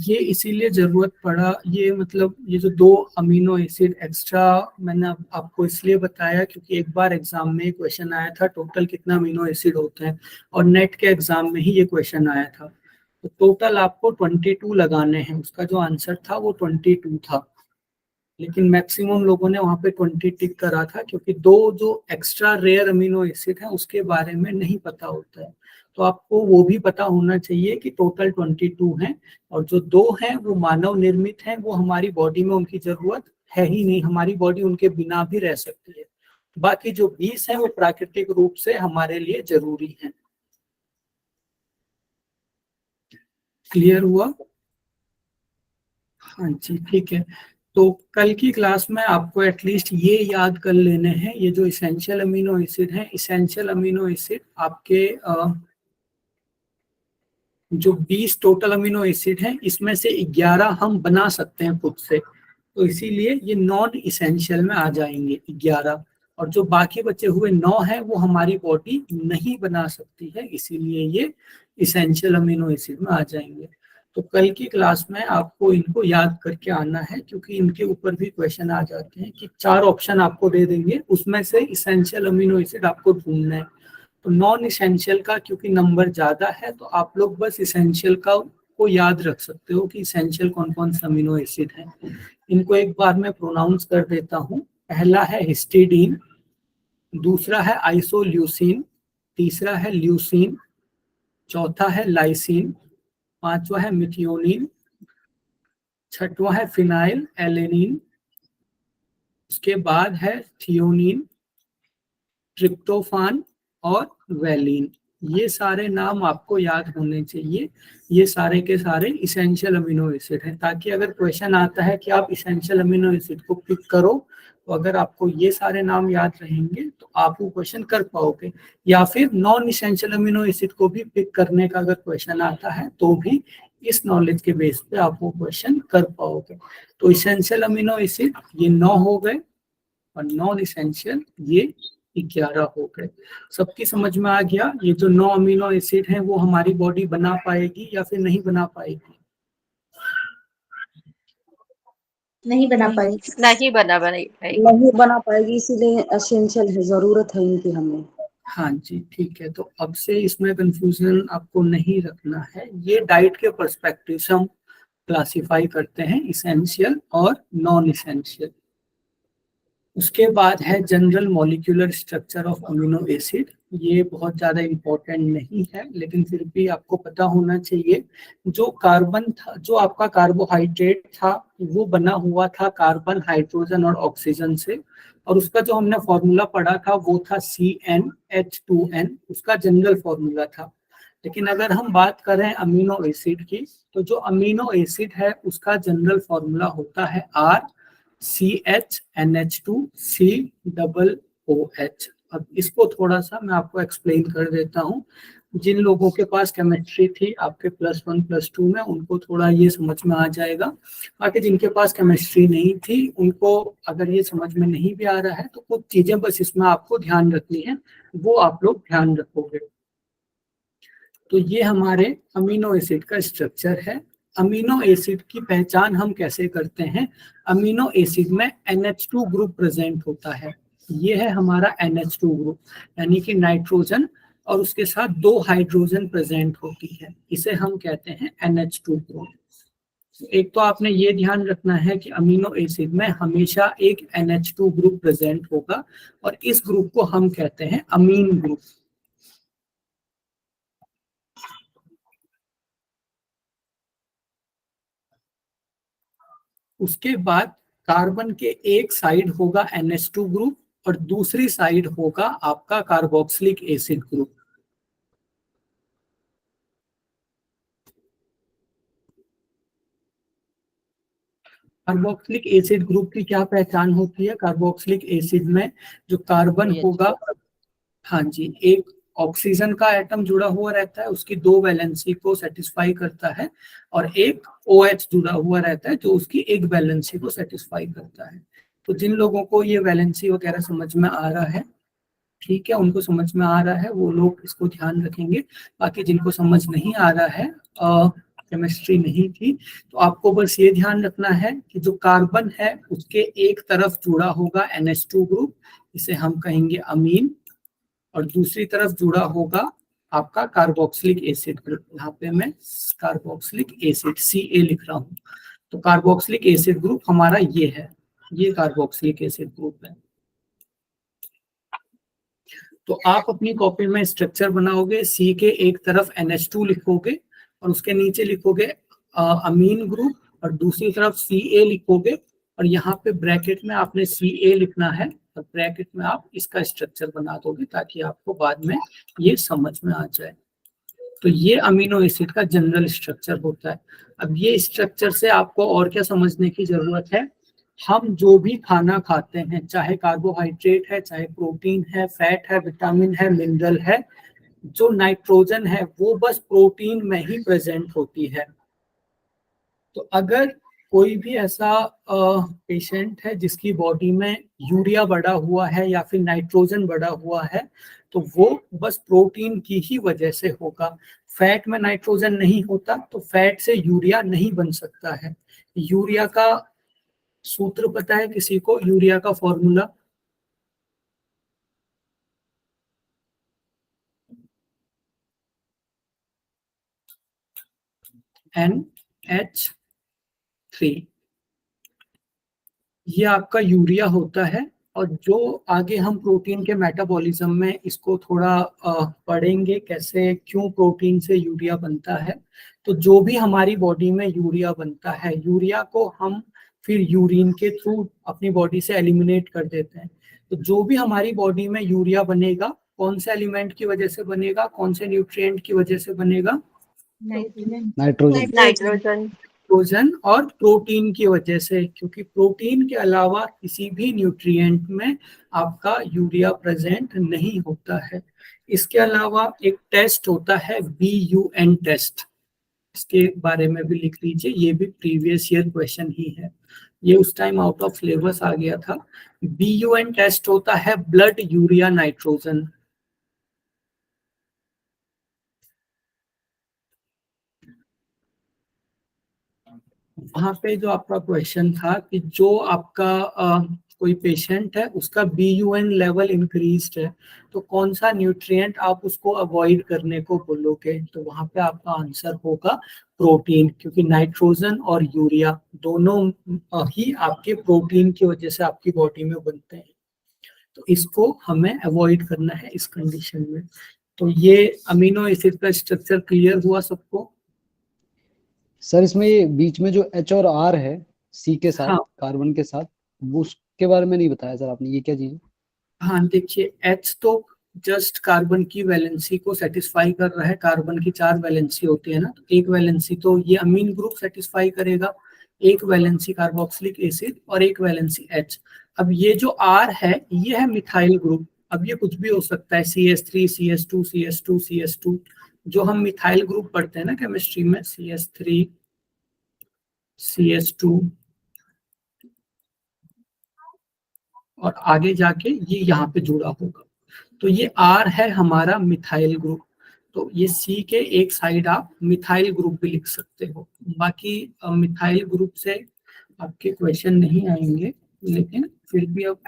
A: ये इसीलिए जरूरत पड़ा, ये मतलब ये जो 2 अमीनो एसिड एक्स्ट्रा मैंने आपको इसलिए बताया क्योंकि एक बार एग्जाम में क्वेश्चन आया था टोटल कितना अमीनो एसिड होते हैं, और नेट के एग्जाम में ही ये क्वेश्चन आया था। तो टोटल आपको 22 लगाने हैं, उसका जो आंसर था वो 22 था, लेकिन मैक्सिमम लोगों ने वहां पे 20 टिक करा था क्योंकि 2 जो एक्स्ट्रा रेयर अमीनो एसिड है उसके बारे में नहीं पता होता है। तो आपको वो भी पता होना चाहिए कि टोटल 22 हैं, और जो 2 हैं वो मानव निर्मित हैं, वो हमारी बॉडी में उनकी जरूरत है ही नहीं, हमारी बॉडी उनके बिना भी रह सकती है। बाकी जो 20 हैं वो प्राकृतिक रूप से हमारे लिए जरूरी है। क्लियर हुआ? हाँ जी, ठीक है। तो कल की क्लास में आपको एटलीस्ट ये याद कर लेने हैं, ये जो इसेंशियल अमीनो एसिड हैं, इसेंशियल अमीनो एसिड आपके जो 20 टोटल अमीनो एसिड हैं इसमें से 11 हम बना सकते हैं खुद से, तो इसीलिए ये नॉन इसेंशियल में आ जाएंगे 11। और जो बाकी बचे हुए 9 हैं वो हमारी बॉडी नहीं बना सकती है, इसीलिए ये इसेंशियल अमीनो एसिड में आ जाएंगे। तो कल की क्लास में आपको इनको याद करके आना है, क्योंकि इनके ऊपर भी क्वेश्चन आ जाते हैं कि 4 ऑप्शन आपको दे देंगे, उसमें से इसेंशियल अमीनो एसिड आपको ढूंढना है। तो नॉन इसेंशियल का क्योंकि नंबर ज्यादा है तो आप लोग बस इसेंशियल का को याद रख सकते हो कि इसेंशियल कौन कौन से अमीनो एसिड हैं। इनको एक बार मैं प्रोनाउंस कर देता हूँ। पहला है हिस्टिडीन, दूसरा है आइसोल्यूसिन, तीसरा है ल्यूसिन, चौथा है लाइसिन, पांचवा है मिथियोनिन, छठवां है फिनाइल एलेनिन, उसके बाद है थियोनिन, ट्रिप्टोफान और वैलिन। ये सारे नाम आपको याद होने चाहिए। ये सारे के सारे इसेंशियल अमीनो एसिड हैं, ताकि अगर क्वेश्चन आता है कि आप इसेंशियल अमीनो एसिड को पिक करो, तो अगर आपको ये सारे नाम याद रहेंगे तो आप वो क्वेश्चन कर पाओगे। या फिर नॉन इसेंशियल अमीनो एसिड को भी पिक करने का अगर क्वेश्चन आता है तो भी इस नॉलेज के बेस पे आप वो क्वेश्चन कर पाओगे। तो इसेंशियल अमीनो एसिड ये 9 हो गए और नॉन इसेंशियल ये 11 हो गए। सबकी समझ में आ गया? ये जो 9 अमीनो एसिड हैं वो हमारी बॉडी बना पाएगी या फिर नहीं बना पाएगी?
J: नहीं बना पाएगी।
E: नहीं बना पाएगी।
F: नहीं बना पाएगी, इसीलिए एसेंशियल है, जरूरत है इनकी हमें।
A: हाँ जी, ठीक है। तो अब से इसमें कंफ्यूजन आपको नहीं रखना है। ये डाइट के पर्सपेक्टिव से हम क्लासिफाई करते हैं इसेंशियल और नॉन इसेंशियल। उसके बाद है general molecular structure of amino acid. ये बहुत ज़्यादा इम्पोर्टेंट नहीं है, लेकिन फिर भी आपको पता होना चाहिए। जो कार्बन था, जो आपका कार्बोहाइड्रेट था, वो बना हुआ था कार्बन, हाइड्रोजन और ऑक्सीजन से, और उसका जो हमने फॉर्मूला पढ़ा था वो था CnH2n, उसका जनरल फॉर्मूला था। लेकिन अगर हम बात करें अमीनो एसिड की, तो जो अमीनो एसिड है उसका जनरल फॉर्मूला होता है RCHNH2COOH। अब इसको थोड़ा सा मैं आपको एक्सप्लेन कर देता हूँ। जिन लोगों के पास केमिस्ट्री थी आपके +1 +2 में, उनको थोड़ा ये समझ में आ जाएगा। बाकी जिनके पास केमिस्ट्री नहीं थी उनको अगर ये समझ में नहीं भी आ रहा है तो कुछ चीजें बस इसमें आपको ध्यान रखनी है, वो आप लोग ध्यान रखोगे। तो ये हमारे अमीनो एसिड का स्ट्रक्चर है। अमीनो एसिड की पहचान हम कैसे करते हैं? अमीनो एसिड में NH2 ग्रुप प्रेजेंट होता है। ये है हमारा NH2 ग्रुप, यानी कि नाइट्रोजन और उसके साथ 2 हाइड्रोजन प्रेजेंट होती है। इसे हम कहते हैं NH2 ग्रुप। एक तो आपने ये ध्यान रखना है कि अमीनो एसिड में हमेशा एक NH2 ग्रुप प्रेजेंट होगा और इस ग्रुप को हम कहते हैं अमीन ग्रुप। उसके बाद कार्बन के एक साइड होगा NH2 ग्रुप और दूसरी साइड होगा आपका carboxylic acid group. Carboxylic acid group की क्या पहचान होती है? कार्बोक्सिलिक एसिड में जो कार्बन होगा, हाँ जी, एक ऑक्सीजन का एटम जुड़ा हुआ रहता है, उसकी 2 वैलेंसी को सेटिस्फाई करता है, और एक OH जुड़ा हुआ रहता है जो उसकी एक वैलेंसी को सेटिस्फाई करता है। तो जिन लोगों को ये वैलेंसी वगैरह समझ में आ रहा है, ठीक है, उनको समझ में आ रहा है, वो लोग इसको ध्यान रखेंगे। बाकी जिनको समझ नहीं आ रहा है, केमिस्ट्री नहीं थी, तो आपको बस ये ध्यान रखना है कि जो कार्बन है उसके एक तरफ जुड़ा होगा NH2 ग्रुप, इसे हम कहेंगे अमीन, और दूसरी तरफ जुड़ा होगा आपका कार्बोक्सिलिक एसिड ग्रुप। यहाँ पे मैं कार्बोक्सिलिक एसिड Ca लिख रहा हूँ। तो कार्बोक्सिलिक एसिड ग्रुप हमारा ये है, ये कार्बोक्सिलिक एसिड ग्रुप है। तो आप अपनी कॉपी में स्ट्रक्चर बनाओगे, C के एक तरफ NH2 लिखोगे और उसके नीचे लिखोगे अमीन ग्रुप, और दूसरी तरफ Ca लिखोगे, और यहाँ पे ब्रैकेट में आपने Ca लिखना है और ब्रैकेट में आप इसका स्ट्रक्चर बना दोगे ताकि आपको बाद में ये समझ में आ जाए। तो ये अमीनो एसिड का जनरल स्ट्रक्चर होता है। अब ये स्ट्रक्चर से आपको और क्या समझने की जरूरत है? हम जो भी खाना खाते हैं, चाहे कार्बोहाइड्रेट है, चाहे प्रोटीन है, फैट है, विटामिन है, मिनरल है, जो नाइट्रोजन है वो बस प्रोटीन में ही प्रेजेंट होती है। तो अगर कोई भी ऐसा पेशेंट है जिसकी बॉडी में यूरिया बढ़ा हुआ है या फिर नाइट्रोजन बढ़ा हुआ है, तो वो बस प्रोटीन की ही वजह से होगा। फैट में नाइट्रोजन नहीं होता तो फैट से यूरिया नहीं बन सकता है। यूरिया का सूत्र पता है किसी को? यूरिया का फॉर्मूला NH3, ये आपका यूरिया होता है। और जो आगे हम प्रोटीन के मेटाबॉलिज्म में इसको थोड़ा पढ़ेंगे कैसे क्यों प्रोटीन से यूरिया बनता है। तो जो भी हमारी बॉडी में यूरिया बनता है, यूरिया को हम फिर यूरिन के थ्रू अपनी बॉडी से एलिमिनेट कर देते हैं। तो जो भी हमारी बॉडी में यूरिया बनेगा, कौन से एलिमेंट की वजह से बनेगा, कौन से न्यूट्रिएंट की वजह से बनेगा?
D: नाइट्रोजन।
E: नाइट्रोजन।
A: नाइट्रोजन और प्रोटीन की वजह से, क्योंकि प्रोटीन के अलावा किसी भी न्यूट्रिएंट में आपका यूरिया प्रेजेंट नहीं होता है। इसके अलावा एक टेस्ट होता है BUN टेस्ट, इसके बारे में भी लिख लीजिए, ये भी प्रीवियस ईयर क्वेश्चन ही है, ये उस टाइम आउट ऑफ सिलेबस आ गया था। BUN टेस्ट होता है ब्लड यूरिया नाइट्रोजन। वहां पे जो आपका क्वेश्चन था कि जो आपका कोई पेशेंट है उसका BUN लेवल इंक्रीज्ड है, तो कौन सा न्यूट्रिएंट आप उसको अवॉइड करने को बोलोगे? तो वहां पे आपका आंसर होगा प्रोटीन, क्योंकि नाइट्रोजन और यूरिया दोनों ही आपके प्रोटीन की वजह से आपकी बॉडी में बनते हैं। तो इसको हमें अवॉइड करना है इस कंडीशन में। तो ये अमीनो एसिड का स्ट्रक्चर क्लियर हुआ सबको?
D: सर इसमें ये बीच में जो H और R है C के साथ,
A: हाँ।
D: कार्बन के साथ, वो उसके बारे में नहीं बताया सर आपने, ये क्या चीज है?
A: हाँ देखिए, H तो जस्ट कार्बन की वैलेंसी को सेटिस्फाई कर रहा है। कार्बन की 4 वैलेंसी होती है ना, तो एक वैलेंसी तो ये अमीन ग्रुप सेटिस्फाई करेगा, एक वैलेंसी कार्बोक्सिलिक एसिड और एक वैलेंसी H। अब ये जो R है ये है मिथाइल ग्रुप। अब ये कुछ भी हो सकता है, CH3, CH2, CH2, CH2, जो हम मिथाइल ग्रुप पढ़ते हैं ना केमिस्ट्री में, CH3, CH2 और आगे जाके ये यहाँ पे जुड़ा होगा। तो ये R है हमारा मिथाइल ग्रुप। तो ये C के एक साइड आप मिथाइल ग्रुप भी लिख सकते हो। बाकी मिथाइल ग्रुप से आपके क्वेश्चन नहीं आएंगे, लेकिन फिर भी अब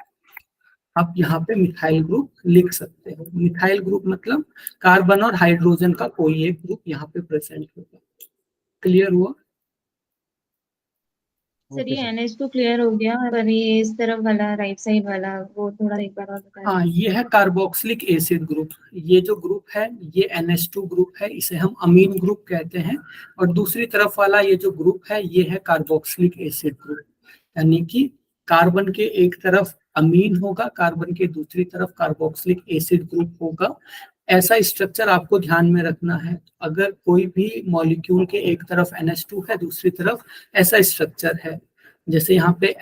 A: आप यहाँ पे मिथाइल ग्रुप लिख सकते हो। मिथाइल ग्रुप मतलब कार्बन और हाइड्रोजन का कोई एक ग्रुप यहाँ पे प्रेजेंट होगा। क्लियर हुआ?
K: सर ये NH तो क्लियर हो गया, पर ये इस तरफ वाला राइट साइड वाला वो थोड़ा एक बार और बता
A: हाँ, ये है कार्बोक्सिलिक एसिड ग्रुप। ये जो ग्रुप है ये NH2 ग्रुप है, इसे हम अमीन ग्रुप कहते हैं। और दूसरी तरफ वाला ये जो ग्रुप है ये है कार्बोक्सिलिक एसिड ग्रुप, यानी कि कार्बन के एक तरफ अमीन होगा, कार्बन के दूसरी तरफ कार्बोक्सिलिक एसिड ग्रुप होगा। ऐसा स्ट्रक्चर आपको ध्यान में रखना है। अगर कोई भी मॉलिक्यूल के एक तरफ NH2 है, दूसरी तरफ ऐसा स्ट्रक्चर है, जैसे यहाँ पे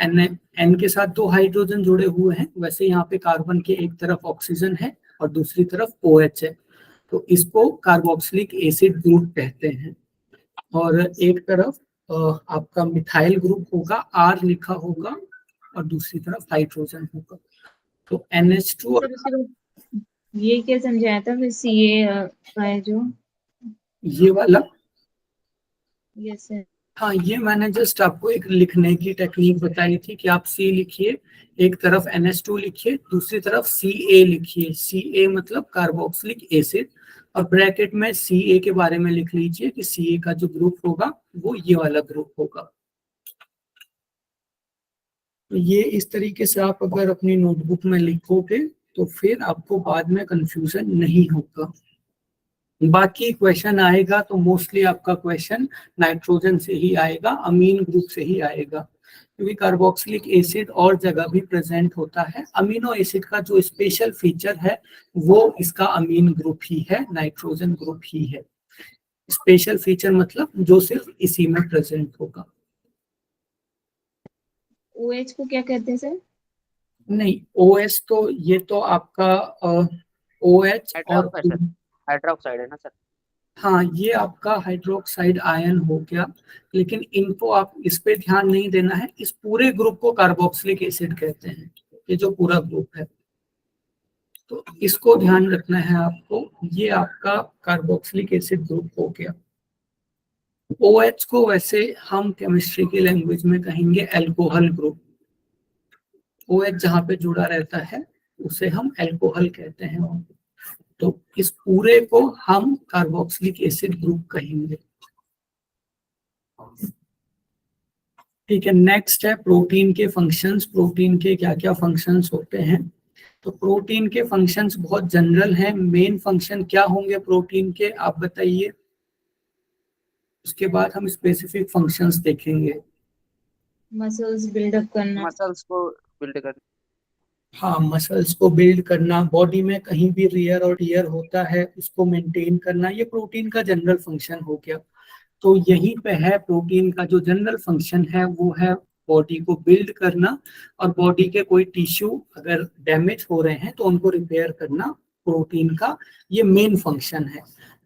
A: N के साथ 2 हाइड्रोजन जुड़े हुए हैं, वैसे यहाँ पे कार्बन के एक तरफ ऑक्सीजन है और दूसरी तरफ OH है, तो इसको कार्बोक्सिलिक एसिड ग्रुप कहते हैं। और एक तरफ आपका मिथाइल ग्रुप होगा, R लिखा होगा, और दूसरी तरफ हाइड्रोजन होगा। तो NH2
K: सर उसके बाद ये क्या समझाया था फिर CA का है जो
A: ये वाला?
K: Yes sir.
A: हाँ, ये मैंने जस्ट आपको एक लिखने की टेक्निक बताई थी कि आप C लिखिए, एक तरफ NH2 लिखिए, दूसरी तरफ CA लिखिए। CA मतलब कार्बोक्सिलिक एसिड, और ब्रैकेट में CA के बारे में लिख लीजिए कि CA का जो ग्रुप होगा वो ये वाला ग्रुप होगा। तो ये इस तरीके से आप अगर अपनी नोटबुक में लिखोगे तो फिर आपको बाद में कंफ्यूजन नहीं होगा। बाकी क्वेश्चन आएगा तो मोस्टली आपका क्वेश्चन नाइट्रोजन से ही आएगा, अमीन ग्रुप से ही आएगा, क्योंकि कार्बोक्सिलिक एसिड और जगह भी प्रेजेंट होता है। अमीनो एसिड का जो स्पेशल फीचर है वो इसका अमीन ग्रुप ही है, नाइट्रोजन ग्रुप ही है। स्पेशल फीचर मतलब जो सिर्फ इसी में प्रेजेंट होगा।
K: OH को क्या कहते हैं सर?
A: नहीं, OH तो ये तो आपका OH और
I: हाइड्रोक्साइड है ना सर?
A: हाँ, ये आपका हाइड्रोक्साइड आयन हो गया, लेकिन इनको आप इस पे ध्यान नहीं देना है। इस पूरे ग्रुप को कार्बोक्सिलिक एसिड कहते हैं, ये जो पूरा ग्रुप है, तो इसको ध्यान रखना है आपको। ये आपका कार्बोक्सिलिक एसिड ग्रुप हो गया। OH को वैसे हम केमिस्ट्री की लैंग्वेज में कहेंगे अल्कोहल ग्रुप। OH जहाँ पे जुड़ा रहता है उसे हम अल्कोहल कहते हैं। तो इस पूरे को हम कार्बोक्सिलिक एसिड ग्रुप कहेंगे। ठीक है, नेक्स्ट है प्रोटीन के फंक्शंस। प्रोटीन के क्या क्या फंक्शंस होते हैं? तो प्रोटीन के फंक्शंस बहुत जनरल हैं। मेन फंक्शन क्या होंगे प्रोटीन के, आप बताइए। उसके बाद हम स्पेसिफिक फंक्शंस देखेंगे।
K: मसल्स बिल्डअप करना,
I: मसल्स को बिल्ड करना।
A: हाँ, मसल्स को बिल्ड करना, बॉडी में कहीं भी रियर और टियर होता है उसको मेंटेन करना, ये प्रोटीन का जनरल फंक्शन हो गया। तो यहीं पे है प्रोटीन का जो जनरल फंक्शन है वो है बॉडी को बिल्ड करना, और बॉडी के कोई टिश्यू अगर डैमेज हो रहे हैं तो उनको रिपेयर करना प्रोटीन का ये मेन फंक्शन है।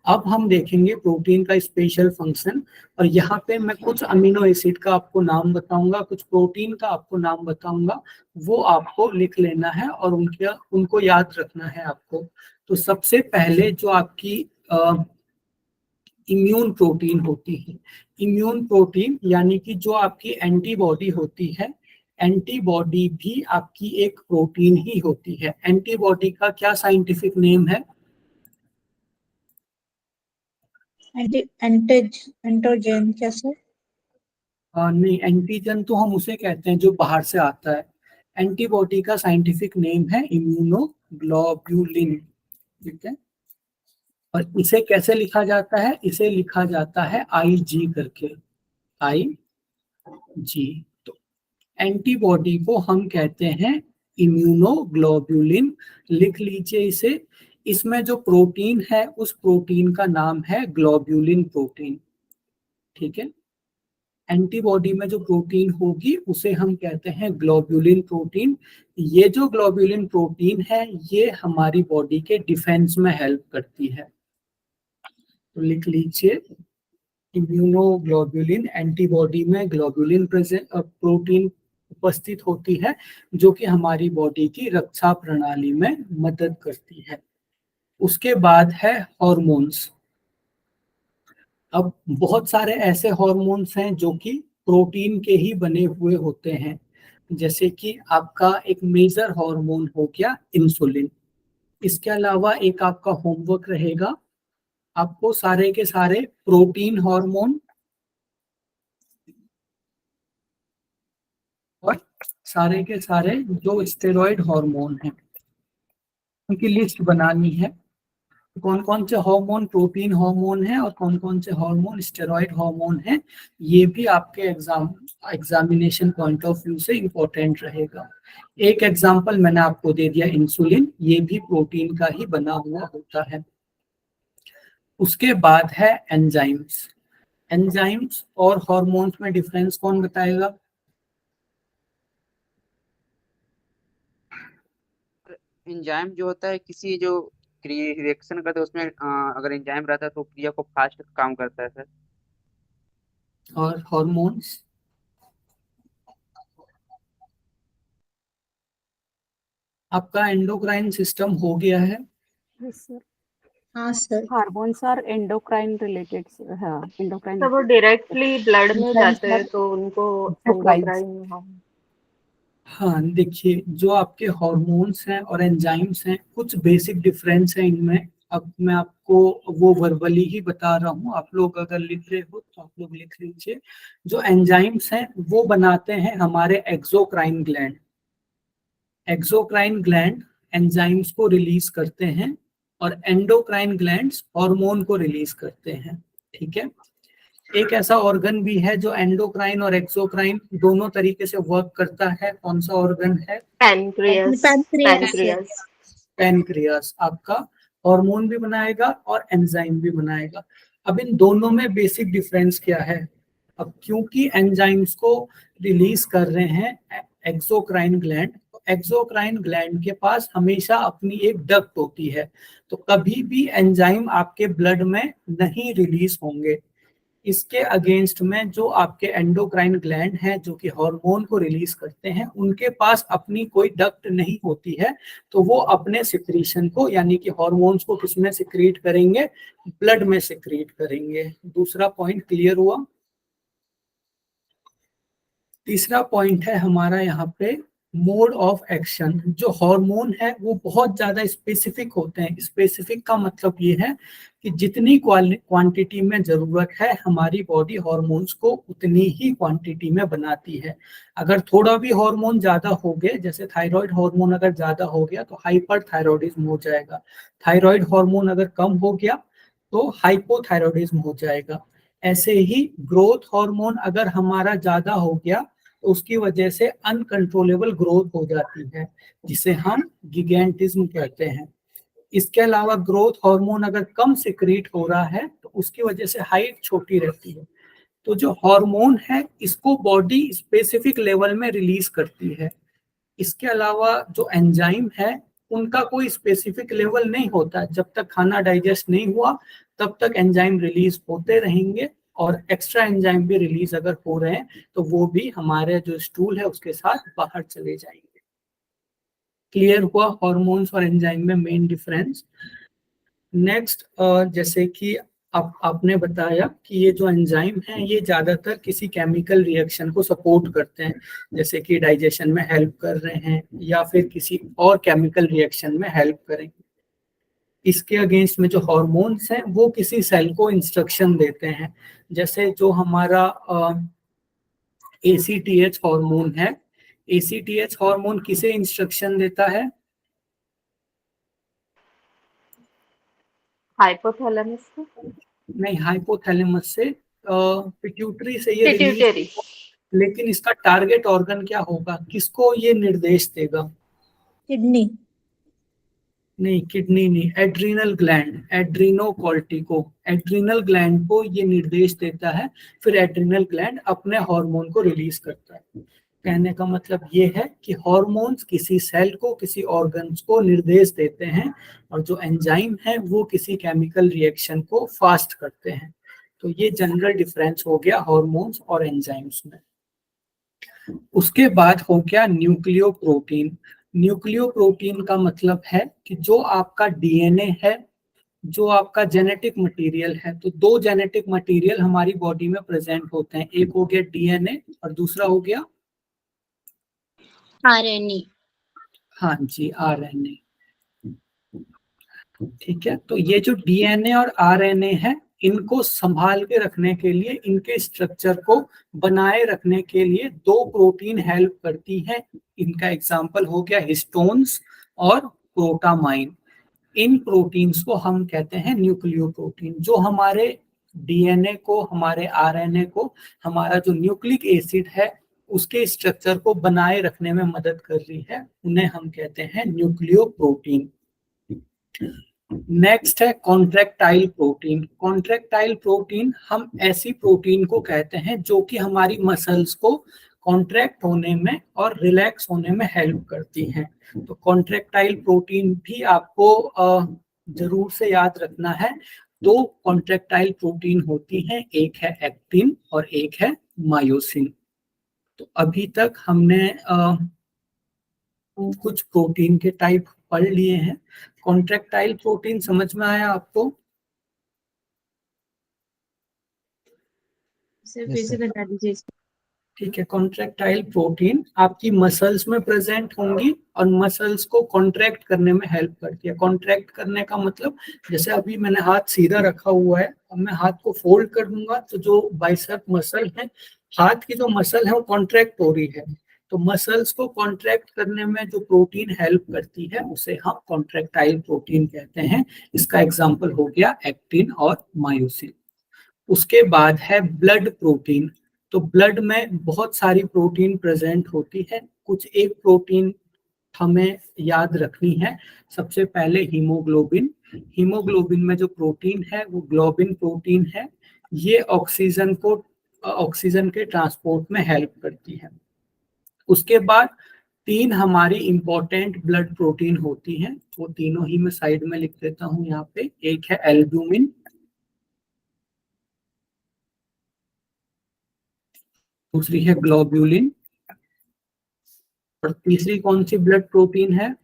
A: अब हम देखेंगे प्रोटीन का स्पेशल फंक्शन, और यहाँ पे मैं कुछ अमीनो एसिड का आपको नाम बताऊंगा, कुछ प्रोटीन का आपको नाम बताऊंगा, वो आपको लिख लेना है और उनको याद रखना है आपको। तो सबसे पहले जो आपकी इम्यून प्रोटीन होती है, इम्यून प्रोटीन यानी कि जो आपकी एंटीबॉडी होती है, एंटीबॉडी भी आपकी एक प्रोटीन ही होती है। एंटीबॉडी का क्या साइंटिफिक नेम है?
J: एंटोजन क्या सर?
A: नहीं, एंटीजन तो हम उसे कहते हैं जो बाहर से आता है। एंटीबॉडी का साइंटिफिक नेम है इम्यूनोग्लोब्यूलिन। ठीक है, और इसे कैसे लिखा जाता है? इसे लिखा जाता है IG करके, IG। तो एंटीबॉडी को हम कहते हैं इम्यूनोग्लोब्यूलिन, लिख लीजिए इसे। इसमें जो प्रोटीन है उस प्रोटीन का नाम है ग्लोब्यूलिन प्रोटीन। ठीक है, एंटीबॉडी में जो प्रोटीन होगी उसे हम कहते हैं ग्लोब्यूलिन प्रोटीन। ये जो ग्लोब्यूलिन प्रोटीन है ये हमारी बॉडी के डिफेंस में हेल्प करती है। तो लिख लीजिए इम्यूनोग्लोब्यूलिन, एंटीबॉडी में ग्लोब्यूलिन प्रोटीन उपस्थित होती है जो कि हमारी बॉडी की रक्षा प्रणाली में मदद करती है। उसके बाद है हार्मोन्स। अब बहुत सारे ऐसे हार्मोन्स हैं जो कि प्रोटीन के ही बने हुए होते हैं, जैसे कि आपका एक मेजर हार्मोन हो गया इंसुलिन। इसके अलावा एक आपका होमवर्क रहेगा, आपको सारे के सारे प्रोटीन हार्मोन और सारे के सारे जो स्टेरॉइड हार्मोन हैं उनकी लिस्ट बनानी है। कौन कौन से हार्मोन प्रोटीन हार्मोन है और कौन कौन से हार्मोन स्टेरॉइड हार्मोन है, ये भी आपके एग्जामिनेशन पॉइंट ऑफ व्यू से इंपॉर्टेंट रहेगा। एक एग्जांपल मैंने आपको दे दिया इंसुलिन, ये भी प्रोटीन का ही बना हुआ होता है। उसके बाद है एंजाइम्स। एंजाइम्स और हार्मोन्स में डिफरेंस कौन बताएगा?
I: एंजाइम जो होता है किसी जो रिएक्शन करता है उसमें अगर एंजाइम रहता है तो क्रिया को फास्ट काम करता है सर।
A: और हार्मोन्स? आपका एंडोक्राइन सिस्टम हो गया है?
J: हाँ sir.
L: Hormones are endocrine related. हाँ, एंडोक्राइन।
E: तो वो डायरेक्टली ब्लड में जाते हैं तो उनको एंडोक्राइन।
A: हाँ, देखिए जो आपके हार्मोन्स हैं और एंजाइम्स हैं कुछ बेसिक डिफरेंस है इनमें। अब मैं आपको वो वर्बली ही बता रहा हूँ, आप लोग अगर लिख रहे हो तो आप लोग लिख लीजिए। जो एंजाइम्स हैं वो बनाते हैं हमारे exocrine gland. Exocrine gland enzymes को रिलीज करते हैं और एंडोक्राइन ग्लैंड्स हार्मोन को रिलीज करते हैं। ठीक है, एक ऐसा ऑर्गन भी है जो एंडोक्राइन और एक्सोक्राइन दोनों तरीके से वर्क करता है। कौन सा ऑर्गन है?
E: पैनक्रियास।
A: पैनक्रियास आपका हार्मोन भी बनाएगा और एंजाइम भी बनाएगा। अब इन दोनों में बेसिक डिफरेंस क्या है? अब क्योंकि एंजाइम्स को रिलीज कर रहे हैं एक्सोक्राइन ग्लैंड, एक्सोक्राइन ग्लैंड के पास हमेशा अपनी एक डक्ट होती है, तो कभी भी एंजाइम आपके ब्लड में नहीं रिलीज होंगे। इसके अगेंस्ट में जो आपके एंडोक्राइन ग्लैंड हैं जो कि हार्मोन को रिलीज करते हैं, उनके पास अपनी कोई डक्ट नहीं होती है, तो वो अपने सिक्रीशन को यानी कि हार्मोन्स को किसमें सिक्रीट करेंगे, ब्लड में सिक्रीट करेंगे। दूसरा पॉइंट क्लियर हुआ। तीसरा पॉइंट है हमारा यहाँ पे मोड ऑफ एक्शन। जो हार्मोन है वो बहुत ज्यादा स्पेसिफिक होते हैं। स्पेसिफिक का मतलब ये है कि जितनी क्वांटिटी में जरूरत है हमारी बॉडी हार्मोन्स को उतनी ही क्वांटिटी में बनाती है। अगर थोड़ा भी हार्मोन ज्यादा हो गए, जैसे थायराइड हार्मोन अगर ज्यादा हो गया तो हाइपरथायरॉयडिज्म हो जाएगा। थायराइड हार्मोन अगर कम हो गया तो हाइपोथायरॉयडिज्म हो जाएगा। ऐसे ही ग्रोथ हार्मोन अगर हमारा ज्यादा हो गया तो उसकी वजह से अनकंट्रोलेबल ग्रोथ हो जाती है, जिसे हम गिगेंटिज्म कहते हैं। इसके अलावा ग्रोथ हार्मोन अगर कम सिक्रीट हो रहा है तो उसकी वजह से हाइट छोटी रहती है। तो जो हार्मोन है इसको बॉडी स्पेसिफिक लेवल में रिलीज करती है। इसके अलावा जो एंजाइम है उनका कोई स्पेसिफिक लेवल नहीं होता। जब तक खाना डाइजेस्ट नहीं हुआ तब तक एंजाइम रिलीज होते रहेंगे, और एक्स्ट्रा एंजाइम भी रिलीज अगर हो रहे हैं तो वो भी हमारे जो स्टूल है उसके साथ बाहर चले जाएंगे। क्लियर हुआ हार्मोन्स और एंजाइम में मेन डिफरेंस। नेक्स्ट, जैसे कि आपने बताया कि ये जो एंजाइम हैं ये ज्यादातर किसी केमिकल रिएक्शन को सपोर्ट करते हैं, जैसे कि डाइजेशन में हेल्प कर रहे हैं या फिर किसी और केमिकल रिएक्शन में हेल्प करेंगे। इसके अगेंस्ट में जो हार्मोन्स हैं वो किसी सेल को इंस्ट्रक्शन देते हैं। जैसे जो हमारा ACTH हार्मोन है, ACTH हार्मोन किसे इंस्ट्रक्शन देता है?
E: हाइपोथैलेमस से?
A: नहीं, हाइपोथैलेमस से, पिट्यूटरी से ये
E: पिट्यूटरी।
A: लेकिन इसका टारगेट ऑर्गन क्या होगा, किसको ये निर्देश देगा?
J: किडनी।
A: नहीं, किडनी नहीं, एड्रीनल ग्लैंड, एड्रीनोकॉर्टिको, एड्रीनल ग्लैंड को ये निर्देश देता है। फिर एड्रीनल ग्लैंड अपने हार्मोन को रिलीज करता है। कहने का मतलब ये है कि हार्मोन्स किसी सेल को, किसी ऑर्गन्स को निर्देश देते हैं, और जो एंजाइम है वो किसी केमिकल रिएक्शन को फास्ट करते हैं। तो ये जनरल डिफरेंस हो गया हार्मोन्स और एंजाइम्स में। उसके बाद हो गया न्यूक्लियोप्रोटीन। न्यूक्लियोप्रोटीन का मतलब है कि जो आपका डीएनए है, जो आपका जेनेटिक मटेरियल है, तो दो जेनेटिक मटेरियल हमारी बॉडी में प्रेजेंट होते हैं। एक हो गया डीएनए और दूसरा हो गया
H: RNA।
A: हाँ जी, आरएनए। ठीक है, तो ये जो डीएनए और आरएनए है इनको संभाल के रखने के लिए, इनके स्ट्रक्चर को बनाए रखने के लिए दो प्रोटीन हेल्प करती हैं। इनका एग्जांपल हो गया हिस्टोन्स और प्रोटामाइन। इन प्रोटीन्स को हम कहते हैं न्यूक्लियोप्रोटीन, जो हमारे डीएनए को, हमारे आरएनए को, हमारा जो न्यूक्लिक एसिड है उसके स्ट्रक्चर को बनाए रखने में मदद कर रही है। उन्हें हम कहते हैं न्यूक्लियोप्रोटीन। नेक्स्ट है कॉन्ट्रैक्टाइल प्रोटीन। कॉन्ट्रैक्टाइल प्रोटीन हम ऐसी प्रोटीन को कहते हैं जो कि हमारी मसल्स को कॉन्ट्रैक्ट होने में और रिलैक्स होने में हेल्प करती हैं। तो कॉन्ट्रैक्टाइल प्रोटीन भी आपको जरूर से याद रखना है। दो कॉन्ट्रैक्टाइल प्रोटीन होती हैं, एक है एक्टिन और एक है मायोसिन। तो अभी तक हमने कुछ प्रोटीन के टाइप पढ़ लिए हैं। कॉन्ट्रैक्टाइल प्रोटीन समझ में आया आपको?
K: सर फिर से बता दीजिए इसको।
A: ठीक है, कॉन्ट्रैक्टाइल प्रोटीन आपकी मसल्स में प्रेजेंट होंगी और मसल्स को कॉन्ट्रैक्ट करने में हेल्प करती है। कॉन्ट्रैक्ट करने का मतलब, जैसे अभी मैंने हाथ सीधा रखा हुआ है, अब मैं हाथ को फोल्ड कर दूंगा तो जो बाइसेप मसल है, हाथ की जो मसल है वो कॉन्ट्रैक्ट हो रही है। तो मसल्स को कॉन्ट्रैक्ट करने में जो प्रोटीन हेल्प करती है उसे हम कॉन्ट्रैक्टाइल प्रोटीन कहते हैं। इसका एग्जांपल हो गया एक्टिन और मायोसिन। उसके बाद है ब्लड प्रोटीन। तो ब्लड में बहुत सारी प्रोटीन प्रेजेंट होती है। कुछ एक प्रोटीन हमें याद रखनी है। सबसे पहले हीमोग्लोबिन। हीमोग्लोबिन में जो प्रोटीन है वो ग्लोबिन प्रोटीन है। ये ऑक्सीजन के ट्रांसपोर्ट में हेल्प करती है। उसके बाद तीन हमारी इंपॉर्टेंट ब्लड प्रोटीन होती हैं, वो तीनों ही मैं साइड में लिख देता हूं यहाँ पे। एक है एल्ब्यूमिन, दूसरी है ग्लोब्यूलिन, और तीसरी कौन सी ब्लड प्रोटीन है?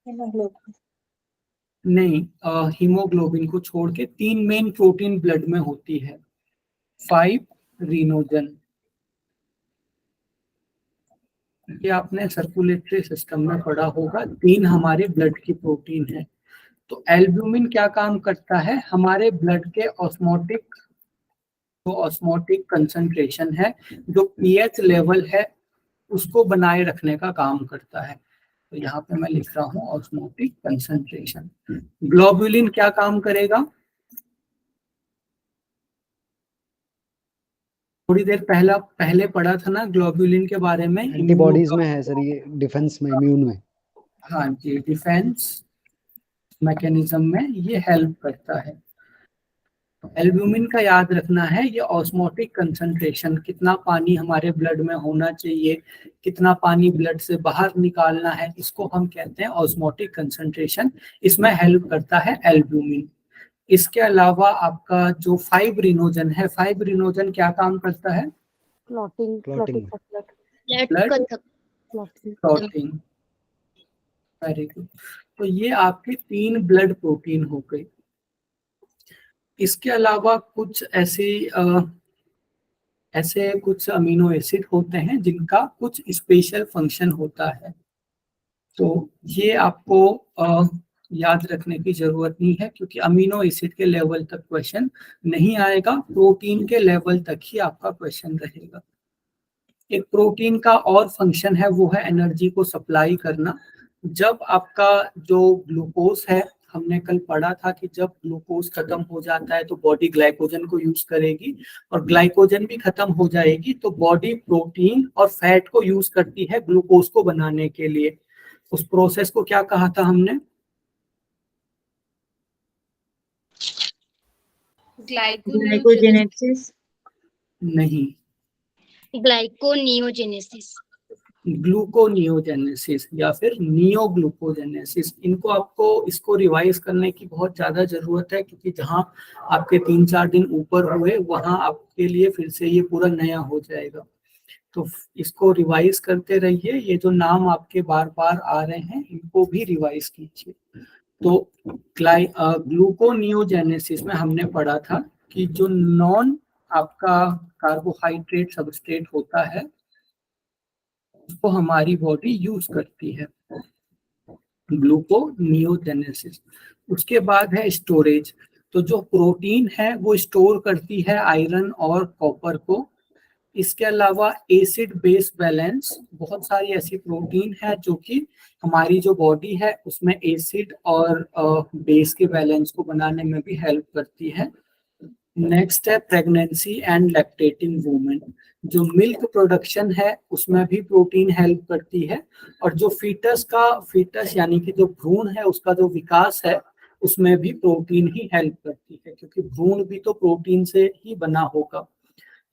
J: हेमोग्लोबिन।
A: नहीं, हीमोग्लोबिन को छोड़ के तीन मेन प्रोटीन ब्लड में होती है। 5 रीनोजन, ये आपने सर्कुलेटरी सिस्टम में पढ़ा होगा। तीन हमारे ब्लड की प्रोटीन है। तो एल्ब्यूमिन क्या काम करता है? हमारे ब्लड के ऑस्मोटिक कंसंट्रेशन है, जो पीएच लेवल है उसको बनाए रखने का काम करता है। तो यहाँ पे मैं लिख रहा हूँ ऑस्मोटिक कंसंट्रेशन। ग्लोब्यूलिन क्या काम करेगा? थोड़ी देर पहले पढ़ा था ना ग्लोब्यूलिन के बारे में।
D: एंटीबॉडीज में है सर, ये डिफेंस में, इम्यून में।
A: हाँ जी, डिफेंस मैकेनिज्म में ये हेल्प करता है। एल्ब्यूमिन का याद रखना है, ये ऑस्मोटिक कंसंट्रेशन, कितना पानी हमारे ब्लड में होना चाहिए, कितना पानी ब्लड से बाहर निकालना है, इसको हम कहते हैं ऑस्मोटिक कंसंट्रेशन। इसमें हेल्प करता है एल्ब्यूमिन। इसके अलावा आपका जो 5 रीनोजन है, 5 रीनोजन क्या काम करता है?
L: Clotting
D: clotting.
A: Clotting. Very good. तो ये आपके 3 ब्लड प्रोटीन हो गए। इसके अलावा कुछ ऐसे कुछ अमीनो एसिड होते हैं जिनका कुछ स्पेशल फंक्शन होता है। तो ये आपको याद रखने की जरूरत नहीं है, क्योंकि अमीनो एसिड के लेवल तक क्वेश्चन नहीं आएगा, प्रोटीन के लेवल तक ही आपका क्वेश्चन रहेगा। एक प्रोटीन का और फंक्शन है, वो है एनर्जी को सप्लाई करना। जब आपका जो ग्लूकोज है, हमने कल पढ़ा था कि जब ग्लूकोज खत्म हो जाता है तो बॉडी ग्लाइकोजन को यूज करेगी, और ग्लाइकोजन भी खत्म हो जाएगी तो बॉडी प्रोटीन और फैट को यूज करती है ग्लूकोज को बनाने के लिए। उस प्रोसेस को क्या कहा था हमने?
K: ग्लाइकोजेनेसिस
A: नहीं,
H: ग्लाइकोनियोजेनेसिस।
A: ग्लूकोनियोजेनेसिस या फिर नियोग्लूकोजेनेसिस। इसको रिवाइज करने की बहुत ज्यादा जरूरत है, क्योंकि जहां आपके 3-4 दिन ऊपर हुए वहां आपके लिए फिर से ये पूरा नया हो जाएगा। तो इसको रिवाइज करते रहिए। ये जो नाम आपके बार बार आ रहे हैं इनको भी रिवाइज कीजिए। तो ग्लूकोनियोजेनेसिस में हमने पढ़ा था कि जो नॉन आपका कार्बोहाइड्रेट सबस्ट्रेट होता है उसको हमारी बॉडी यूज करती है, ग्लूकोनियोजेनेसिस। उसके बाद है स्टोरेज। तो जो प्रोटीन है वो स्टोर करती है आयरन और कॉपर को। इसके अलावा एसिड बेस बैलेंस, बहुत सारी ऐसी प्रोटीन है जो कि हमारी जो बॉडी है उसमें एसिड और बेस के बैलेंस को बनाने में भी हेल्प करती है। नेक्स्ट है प्रेगनेंसी एंड लैक्टेटिंग वुमेन। जो मिल्क प्रोडक्शन है उसमें भी प्रोटीन हेल्प करती है, और जो फीटस यानी कि जो भ्रूण है उसका जो विकास है उसमें भी प्रोटीन ही हेल्प करती है, क्योंकि भ्रूण भी तो प्रोटीन से ही बना होगा।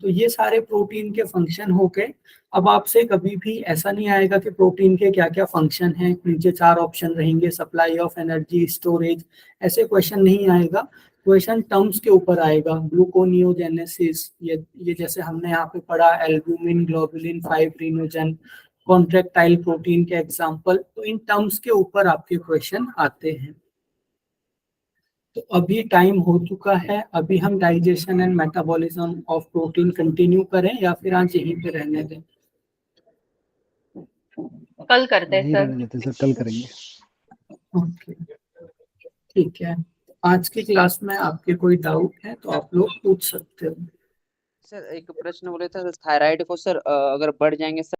A: तो ये सारे प्रोटीन के फंक्शन हो गए। अब आपसे कभी भी ऐसा नहीं आएगा कि प्रोटीन के क्या क्या फंक्शन हैं, नीचे 4 ऑप्शन रहेंगे, सप्लाई ऑफ एनर्जी, स्टोरेज, ऐसे क्वेश्चन नहीं आएगा। क्वेश्चन टर्म्स के ऊपर आएगा। ग्लूकोनियोजेनेसिस, ये जैसे हमने यहाँ पे पढ़ा, एल्ब्यूमिन, ग्लोबुलिन, 5 रीनोजन, कॉन्ट्रैक्टाइल प्रोटीन के एग्जाम्पल। तो इन टर्म्स के ऊपर आपके क्वेश्चन आते हैं। तो अभी टाइम हो चुका है, अभी हम digestion and metabolism of protein continue करें या फिर आज यहीं पे रहने दें?
E: कल करते हैं सर।
D: रहने देते सर, कल करेंगे।
A: ओके, ठीक है। आज की क्लास में आपके कोई डाउट है तो आप लोग पूछ सकते हो।
I: सर एक प्रश्न बोले था थायराइड को सर अगर बढ़ जाएंगे सर